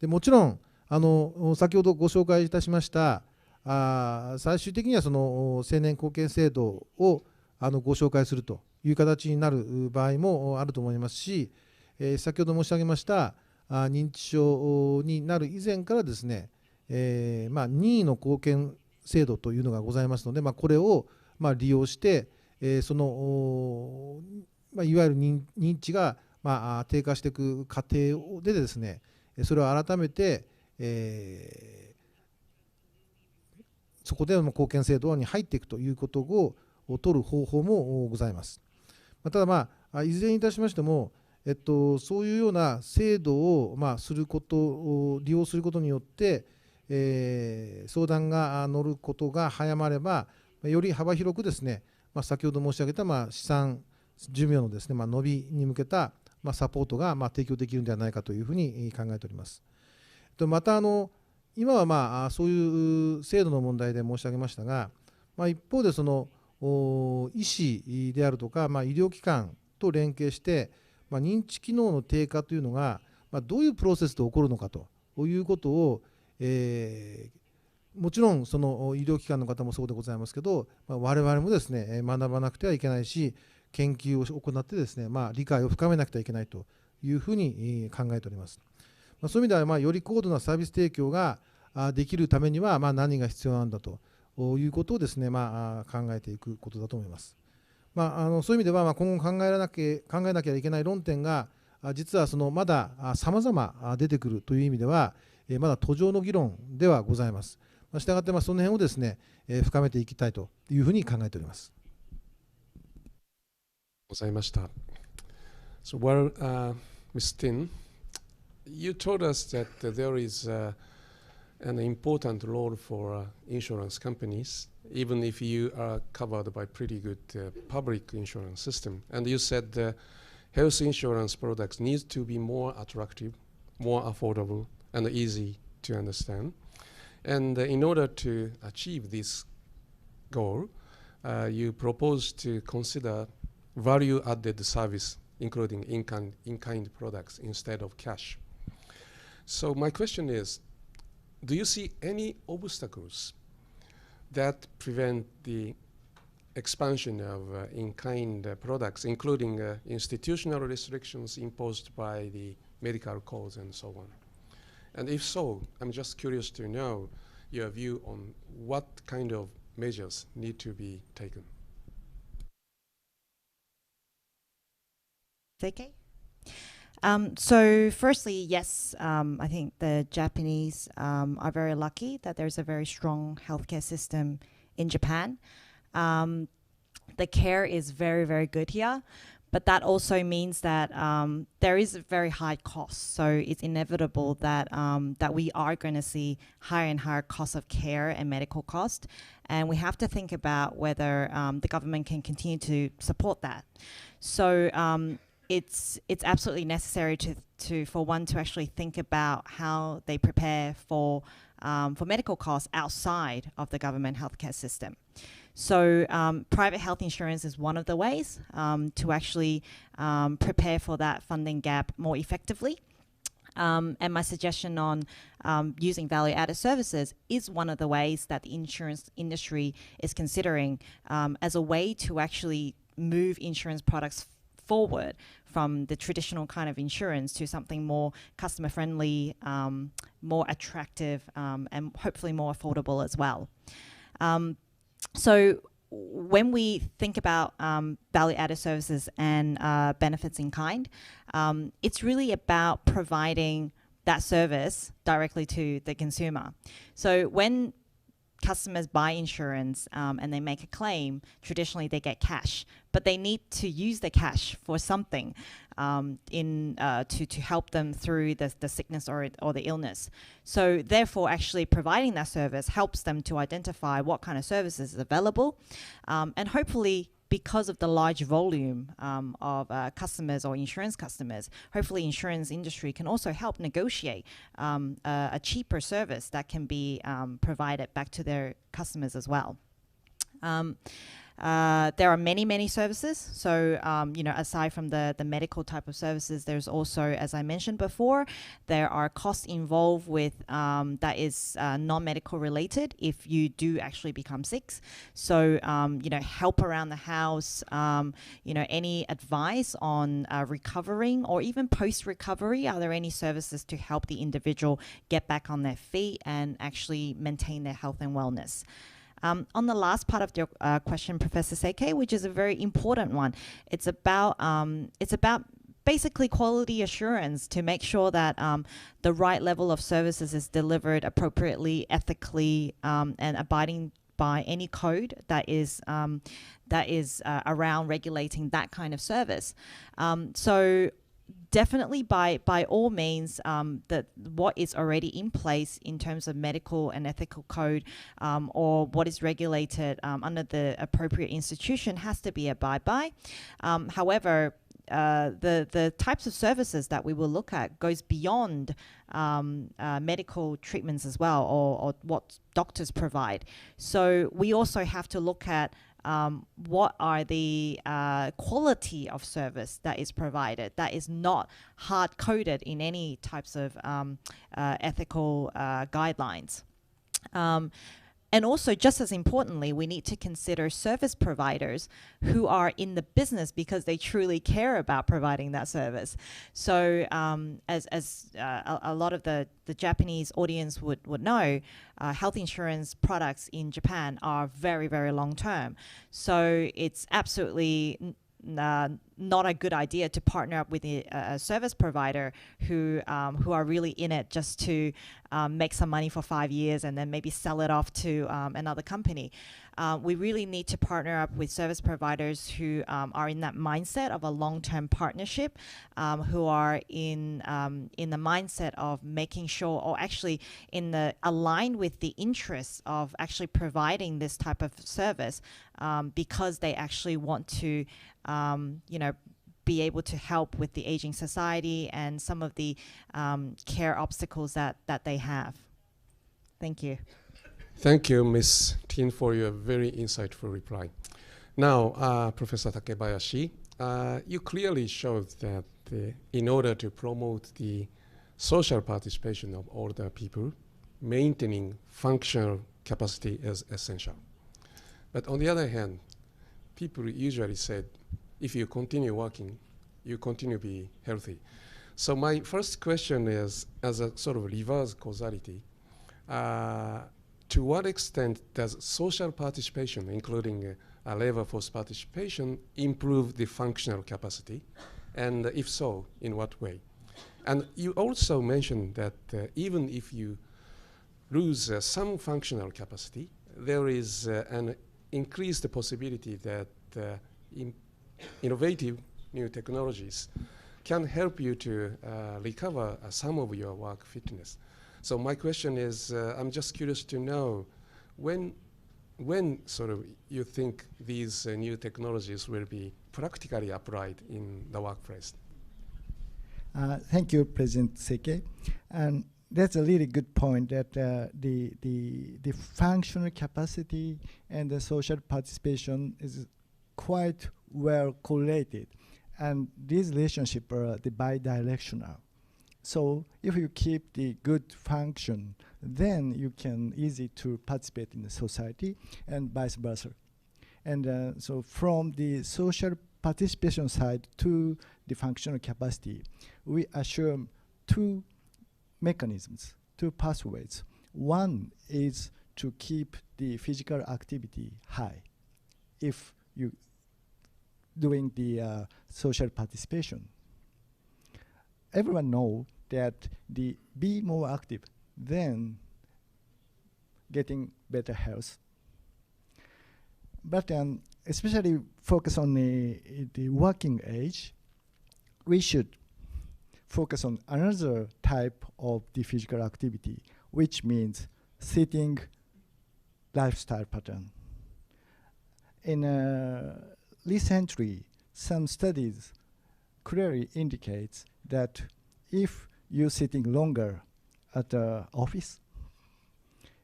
でもちろん先ほどご紹介いたしました最終的にはその青年後見制度をご紹介するという形になる場合もあると思いますし、先ほど申し上げました認知症になる以前からですね、任意の後見制度というのがございますので、これを利用してそのいわゆる認知が低下していく過程でですね、それを改めてそこでの後見制度に入っていくということを取る方法もございます。ただいずれにいたしましてもそういうような制度をすることを利用することによって相談が乗ることが早まればより幅広くですね、先ほど申し上げた資産寿命のですね、伸びに向けたサポートが提供できるのではないかというふうに考えております。また今はそういう制度の問題で申し上げましたが、一方でその医師であるとか、医療機関と連携して、認知機能の低下というのが、どういうプロセスで起こるのかということを、もちろんその医療機関の方もそうでございますけど、我々もですね学ばなくてはいけないし、研究を行ってですね、理解を深めなくてはいけないというふうに考えております。そういう意味では、より高度なサービス提供ができるためには何が必要なんだということをですね、考えていくことだと思います。そういう意味では、今後考えなきゃいけない論点が実はまだ様々出てくるという意味ではまだ途上の議論ではございます。したがってその辺をですね深めていきたいというふうに考えております。ございました。So, Ms. Ting, you told us that there is an important role for insurance companies, even if you are covered by pretty good public insurance system. And you said health insurance products need to be more attractive, more affordable, and easy to understand. And in order to achieve this goal, you propose to consider value-added service including in-kind products instead of cash. So my question is, do you see any obstacles that prevent the expansion of in-kind products, including institutional restrictions imposed by the medical codes and so on? And if so, I'm just curious to know your view on what kind of measures need to be taken. Seike? So firstly, yes, I think the Japanese are very lucky that there's a very strong healthcare system in Japan. The care is very, very good here, but that also means that there is a very high cost. So it's inevitable that that we are going to see higher and higher costs of care and medical cost, and we have to think about whether the government can continue to support that. So it's absolutely necessary for one to actually think about how they prepare for medical costs outside of the government healthcare system. So private health insurance is one of the ways to actually prepare for that funding gap more effectively. And my suggestion on using value-added services is one of the ways that the insurance industry is considering as a way to actually move insurance products forward from the traditional kind of insurance to something more customer-friendly, more attractive, and hopefully more affordable as well. So when we think about value-added services and benefits in kind, it's really about providing that service directly to the consumer. So when customers buy insurance and they make a claim, traditionally they get cash, but they need to use the cash for something to help them through the sickness or the illness. So therefore, actually providing that service helps them to identify what kind of services is available, and hopefully, because of the large volume of customers or insurance customers, hopefully insurance industry can also help negotiate a cheaper service that can be provided back to their customers as well. There are many services. So, aside from the medical type of services, there's also, as I mentioned before, there are costs involved with that is non-medical related if you do actually become sick. So, help around the house, any advice on recovering or even post-recovery. Are there any services to help the individual get back on their feet and actually maintain their health and wellness? On the last part of your question, Professor Seike, which is a very important one, it's about basically quality assurance to make sure that the right level of services is delivered appropriately, ethically, and abiding by any code that is around regulating that kind of service. So definitely by all means, that what is already in place in terms of medical and ethical code or what is regulated under the appropriate institution has to be abided by. However, the types of services that we will look at goes beyond medical treatments as well, or what doctors provide. So we also have to look at what are the quality of service that is provided that is not hard-coded in any types of ethical guidelines. And also, just as importantly, we need to consider service providers who are in the business because they truly care about providing that service. So as a lot of the Japanese audience would know, health insurance products in Japan are very, very long-term. So it's absolutely not a good idea to partner up with a service provider who are really in it just to make some money for 5 years and then maybe sell it off to another company. We really need to partner up with service providers who are in that mindset of a long-term partnership, who are in the mindset of making sure, or actually aligned with the interests of actually providing this type of service, because they actually want to be able to help with the aging society and some of the care obstacles that they have. Thank you. Thank you, Ms. Ting, for your very insightful reply. Now, Professor Takebayashi, you clearly showed that in order to promote the social participation of older people, maintaining functional capacity is essential. But on the other hand, people usually said, if you continue working, you continue to be healthy. So my first question is, as a sort of reverse causality, to what extent does social participation, including labor force participation, improve the functional capacity? And if so, in what way? And you also mentioned that even if you lose some functional capacity, there is an increased possibility that innovative new technologies can help you to recover some of your work fitness. So my question is, I'm just curious to know when sort of you think these new technologies will be practically applied in the workplace? Thank you, President Seike. And that's a really good point that the functional capacity and the social participation is quite well correlated. And these relationships are bidirectional. So if you keep the good function, then you can easy to participate in the society and vice versa. And so from the social participation side to the functional capacity, we assume two mechanisms, two pathways. One is to keep the physical activity high if you doing the social participation. Everyone knows that the be more active than getting better health. But especially focus on the working age, we should focus on another type of the physical activity, which means sitting lifestyle pattern. Recently, some studies clearly indicates that if you're sitting longer at the office,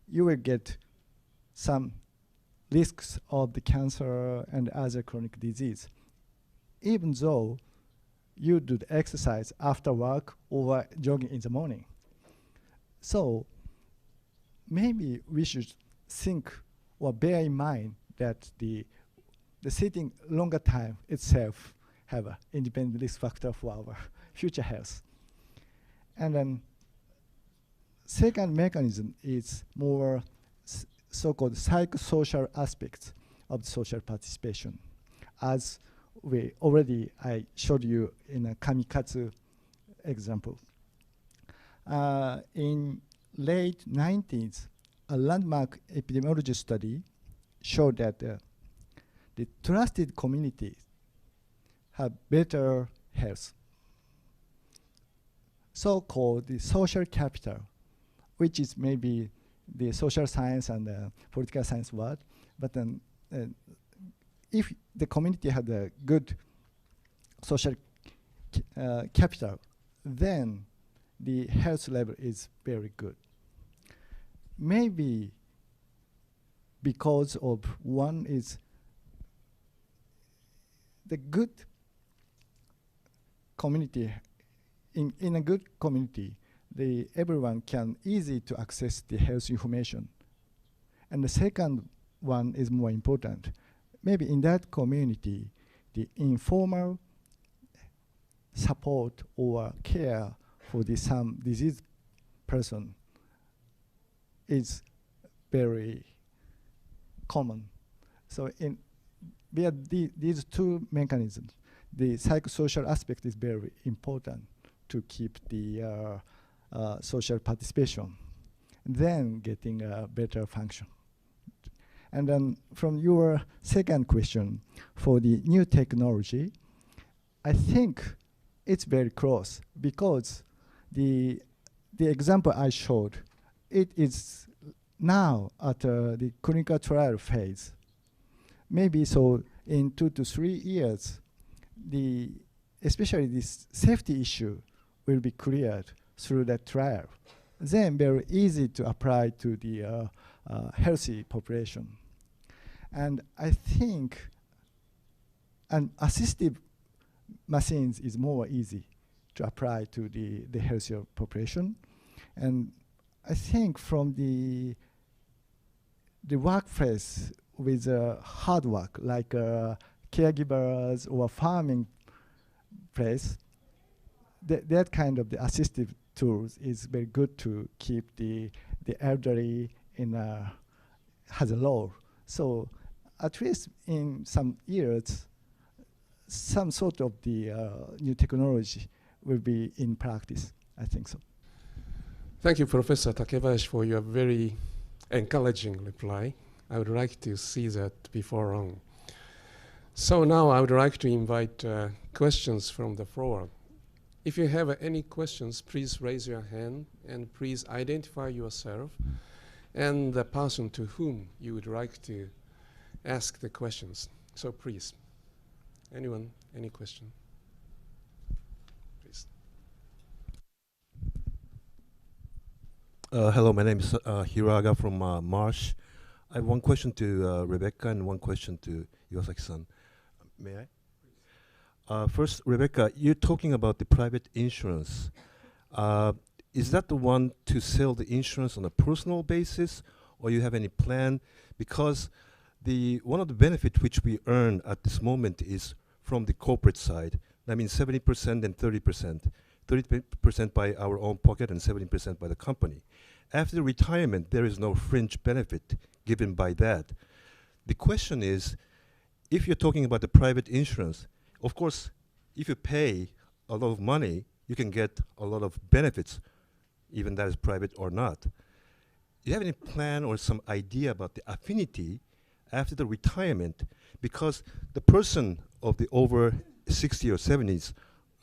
you will get some risks of the cancer and other chronic disease, even though you do the exercise after work or jogging in the morning. So maybe we should think or bear in mind that the sitting longer time itself have an independent risk factor for our future health. And then second mechanism is more so-called psychosocial aspects of social participation. As I showed you in a kamikatsu example. In late 90s, a landmark epidemiology study showed that the trusted communities have better health. So-called the social capital, which is maybe the social science and political science word, but then if the community had a good social capital, then the health level is very good. Maybe because of one is the good community. In a good community, everyone can easy to access the health information. And the second one is more important. Maybe in that community, the informal support or care for some diseased person is very common. So via these two mechanisms, the psychosocial aspect is very important to keep the social participation, then getting a better function. And then from your second question, for the new technology, I think it's very close because the example I showed, it is now at the clinical trial phase. Maybe so in 2 to 3 years, especially this safety issue will be cleared through that trial. Then very easy to apply to the healthy population. And I think an assistive machines is more easy to apply to the healthier population. And I think from the workplace with hard work, like caregivers or farming place, that kind of the assistive tools is very good to keep the elderly in has a role. So at least in some years, some sort of the new technology will be in practice. I think so. Thank you, Professor Takebayashi, for your very encouraging reply. I would like to see that before long. So now I would like to invite questions from the floor. If you have any questions, please raise your hand and please identify yourself and the person to whom you would like to ask the questions. So please, anyone, any question? Please. Hello, my name is Hiraga from Marsh. I have one question to Rebecca and one question to Iwasaki-san. May I? First, Rebecca, you're talking about the private insurance. Is that the one to sell the insurance on a personal basis, or you have any plan? Because one of the benefits which we earn at this moment is from the corporate side. I mean 70% and 30%. 30% by our own pocket and 70% by the company. After retirement, there is no fringe benefit given by that. The question is, if you're talking about the private insurance, of course, if you pay a lot of money, you can get a lot of benefits, even that is private or not. Do you have any plan or some idea about the affinity after the retirement? Because the person of the over 60 or 70s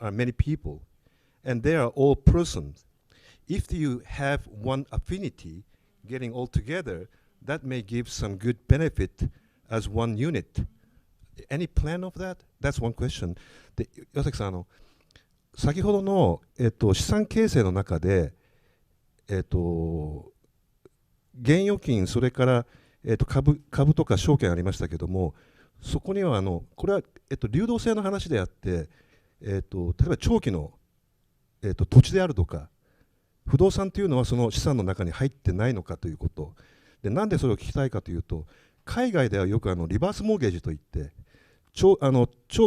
are many people, and they are all persons. If you have one affinity getting all together, that may give some good benefit as one unit. Any plan of that? That's one question. で、岩崎さん、先ほどの、資産形成の中で、現預金、それから、株とか証券ありましたけども、そこにはこれは、流動性の話であって、例えば長期の、土地であるとか、不動産というのはその資産の中に入ってないのかということ。で、なんでそれを聞きたいかというと、海外ではよくリバースモーゲージといって、長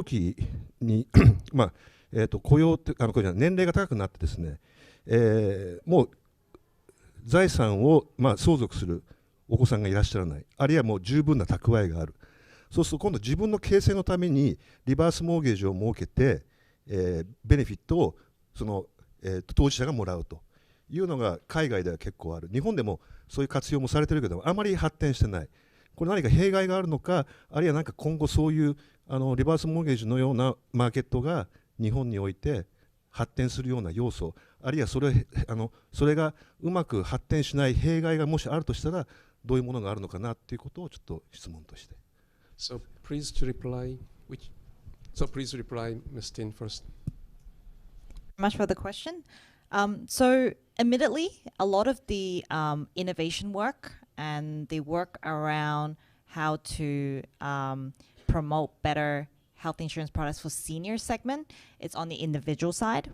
期に、まあ雇用ってこれ年齢が高くなってですね、もう財産を、相続するお子さんがいらっしゃらない、あるいはもう十分な蓄えがある。そうすると今度自分の形成のためにリバースモーゲージを設けて、ベネフィットをその、当事者がもらうというのが海外では結構ある。日本でもそういう活用もされてるけどあまり発展してない。これ何か弊害があるのか、あるいは何か今後そういうリバースモーゲージのようなマーケットが日本において発展するような要素、あるいはそれがうまく発展しない弊害がもしあるとしたらどういうものがあるのかなということをちょっと質問として。So please reply, Ms. Ting first. Much for the question. So admittedly, a lot of the innovation work and the work around how to promote better health insurance products for senior segment, it's on the individual side.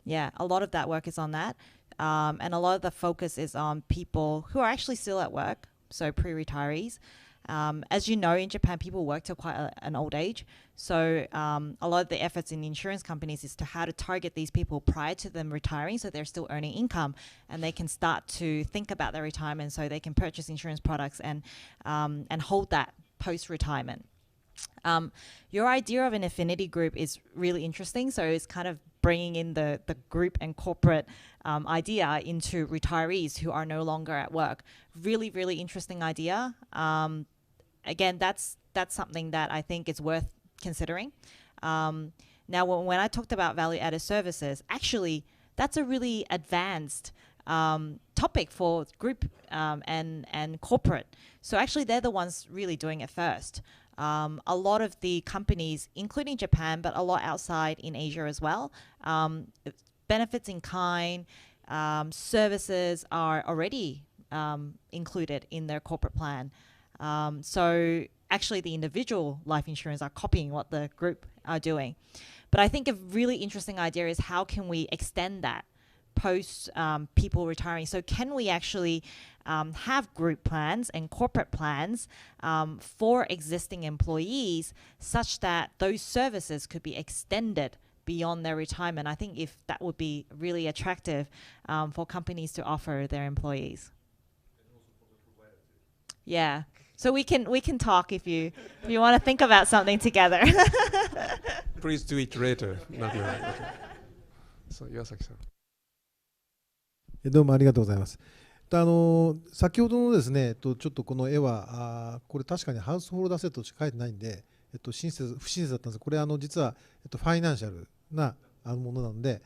Yeah, a lot of that work is on that. And a lot of the focus is on people who are actually still at work, so pre-retirees. As you know, in Japan, people work till quite an old age. So a lot of the efforts in insurance companies is to how to target these people prior to them retiring so they're still earning income and they can start to think about their retirement so they can purchase insurance products and hold that post-retirement. Your idea of an affinity group is really interesting. So it's kind of bringing in the group and corporate idea into retirees who are no longer at work. Really, really interesting idea. Again, that's something that I think is worth considering. Now, when I talked about value-added services, actually, that's a really advanced topic for group and corporate. So actually, they're the ones really doing it first. A lot of the companies, including Japan, but a lot outside in Asia as well, benefits in kind, services are already included in their corporate plan. So actually the individual life insurance are copying what the group are doing. But I think a really interesting idea is how can we extend that post people retiring? So can we actually have group plans and corporate plans for existing employees such that those services could be extended beyond their retirement? I think if that would be really attractive for companies to offer their employees. Yeah. So we can talk if you want to think about something together. Please do it later. Not now. Okay. So, Iwasaki-san. どうもありがとうございます。先ほどのですね、ちょっとこの絵はこれ確かにハウスホールドアセットとして書いてないんで、不親切だったんです。これ実はファイナンシャルなものなので、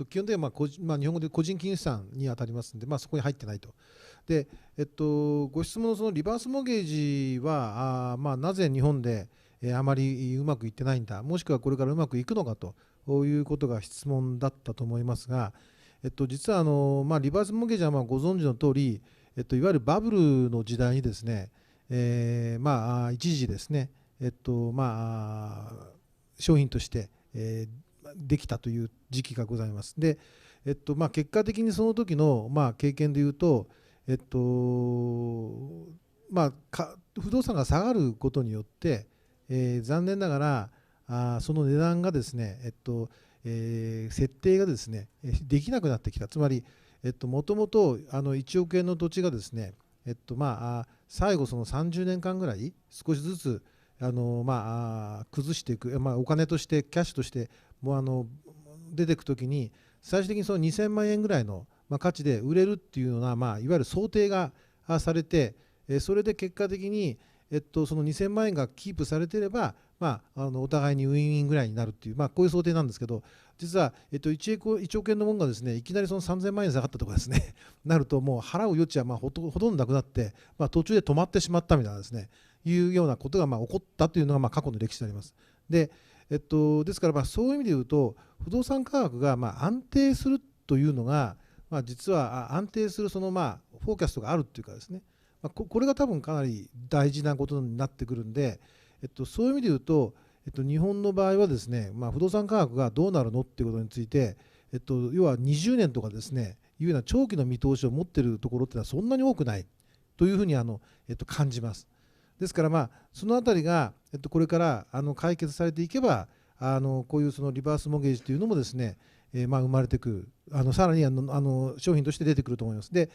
基本的には日本語で個人金融資産に当たりますので、そこに入ってないと。で、ご質問のそのリバースモゲージはなぜ日本であまりうまくいってないんだ、もしくはこれからうまくいくのかということが質問だったと思いますが、実はリバースモゲージはご存知の通り、いわゆるバブルの時代にですね、一時ですね、商品として、できたという時期がございます。で、結果的にその時の経験でいうと、不動産が下がることによって、残念ながらその値段がですね、設定がですねできなくなってきた。つまりもともと1億円の土地がですね、最後その30年間ぐらい少しずつ崩していく、お金としてキャッシュとして出ていくときに、最終的にその2000万円ぐらいの価値で売れるっていうような、いわゆる想定がされて、それで結果的にその2000万円がキープされていれば、お互いにウィンウィンぐらいになるっていう、こういう想定なんですけど、実は、1億円のものがですね、いきなりその3000万円下がったとかですねなると、もう払う余地はほとんどなくなって、途中で止まってしまったみたいなですね、いうようなことが起こったというのが過去の歴史であります。で、ですからそういう意味で言うと、不動産価格が安定するというのが、実は安定するそのフォーキャストがあるっていうかですね、これが多分かなり大事なことになってくるんで、そういう意味で言うと、日本の場合はですね、不動産価格がどうなるのっていうことについて、要は20年とかですね、いうような長期の見通しを持っているところっていうのはそんなに多くないというふうに感じます。ですからそのあたりがこれから解決されていけば、こういうそのリバースモゲージというのもですね、生まれてくる、さらに商品として出てくると思います。で、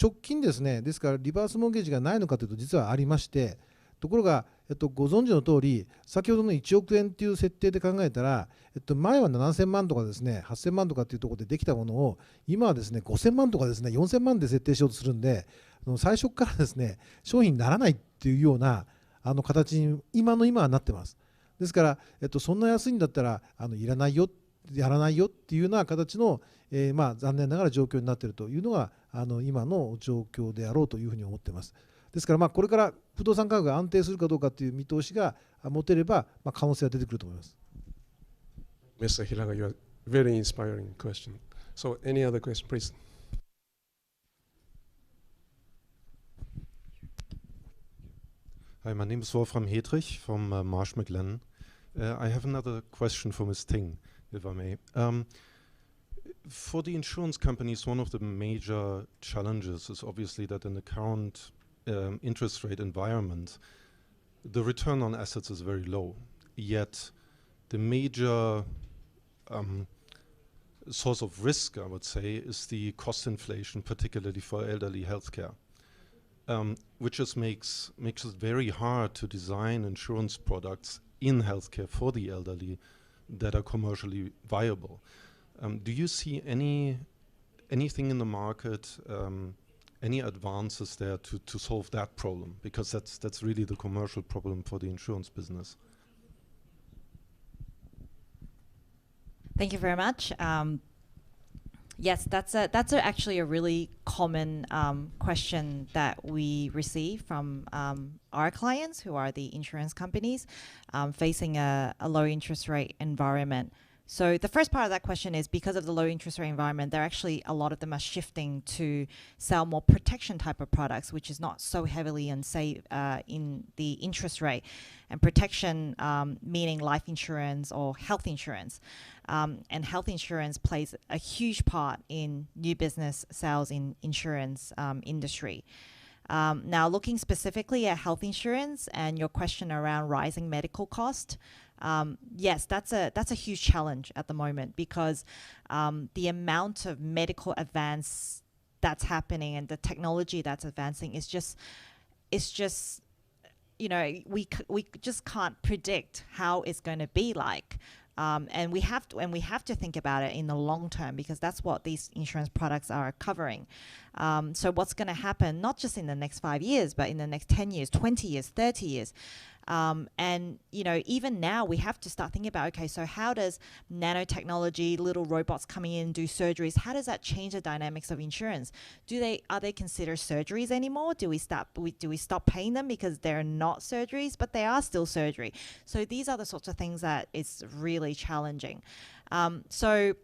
直近ですね、ですからリバースモゲージがないのかというと実はありまして、ところが、ご存知の通り、先ほどの1億円という設定で考えたら、前は7000万とかですね、8000万とかっていうところでできたものを、今はですね、5000万とかですね、4000万で設定しようとするんで、最初からですね、商品にならないっていうような形に今はなってます。ですから、そんな安いんだったらいらないよ、やらないよっていうような形の、残念ながら状況になっているというのが今の状況であろうというふうに思っています。ですからこれから不動産価格が安定するかどうかという見通しが持てれば、可能性が出てくると思います。Mr. Hiraga, you are very inspiring question. So, any other question, please? Hi, my name is Wolfram Hedrich from Marsh McLennan. I have another question for Ms. Ting, if I may. For the insurance companies, one of the major challenges is obviously that in the current interest rate environment, the return on assets is very low. Yet, the major source of risk, I would say, is the cost inflation, particularly for elderly healthcare. Which just makes it very hard to design insurance products in healthcare for the elderly that are commercially viable. Do you see anything in the market, any advances there to solve that problem? Because that's really the commercial problem for the insurance business. Thank you very much. Yes, that's actually a really common question that we receive from our clients, who are the insurance companies, facing a low interest rate environment. So the first part of that question is because of the low interest rate environment, there actually a lot of them are shifting to sell more protection type of products, which is not so heavily in the interest rate. And protection meaning life insurance or health insurance. And health insurance plays a huge part in new business sales in insurance industry. Now, looking specifically at health insurance and your question around rising medical cost, yes, that's a huge challenge at the moment because the amount of medical advance that's happening and the technology that's advancing is just we just can't predict how it's going to be like. And we have to think about it in the long term because that's what these insurance products are covering. So what's going to happen, not just in the next 5 years, but in the next 10 years, 20 years, 30 years. And, even now we have to start thinking about, okay, so how does nanotechnology, little robots coming in and do surgeries, how does that change the dynamics of insurance? Are they considered surgeries anymore? Do we stop paying them because they're not surgeries, but they are still surgery? So these are the sorts of things that is really challenging. So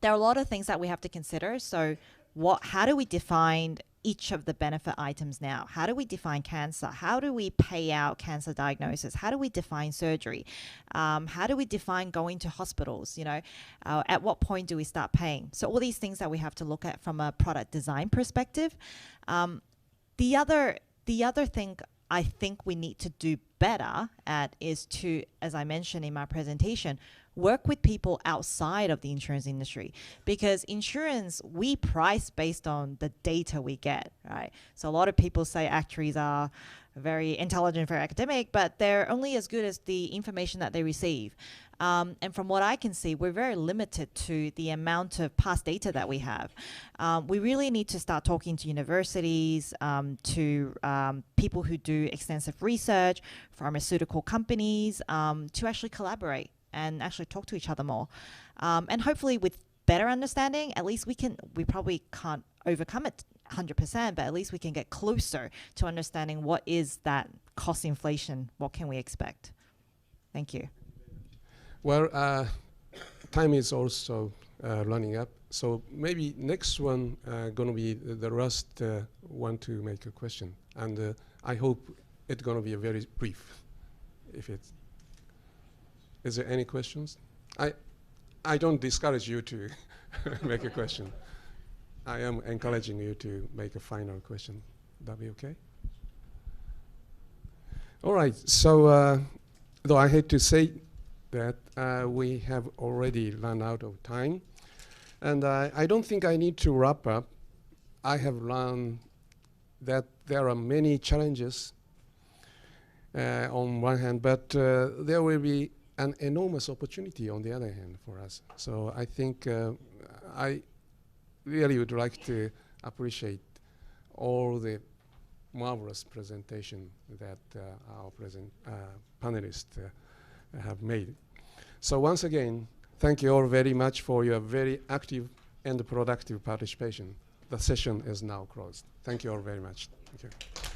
there are a lot of things that we have to consider. So how do we define each of the benefit items now? How do we define cancer? How do we pay out cancer diagnosis? How do we define surgery? How do we define going to hospitals? At what point do we start paying? So all these things that we have to look at from a product design perspective. The other thing I think we need to do better at is to, as I mentioned in my presentation, work with people outside of the insurance industry, because insurance, we price based on the data we get, right? So a lot of people say actuaries are very intelligent, very academic, but they're only as good as the information that they receive. And from what I can see, we're very limited to the amount of past data that we have. We really need to start talking to universities, to people who do extensive research, pharmaceutical companies, to actually collaborate and actually talk to each other more. And hopefully with better understanding, at least we probably can't overcome it 100%, but at least we can get closer to understanding what is that cost inflation, what can we expect. Thank you. Well, time is also running up, so maybe next one going to be the last one to make a question, and I hope it's going to be a very brief. Is there any questions? I don't discourage you to make a question. I am encouraging you to make a final question. That be okay? All right. So, though I hate to say that we have already run out of time, and I don't think I need to wrap up. I have learned that there are many challenges on one hand, but there will be an enormous opportunity on the other hand for us. So I think I really would like to appreciate all the marvelous presentation that our panelists have made. So once again, thank you all very much for your very active and productive participation. The session is now closed. Thank you all very much. Thank you.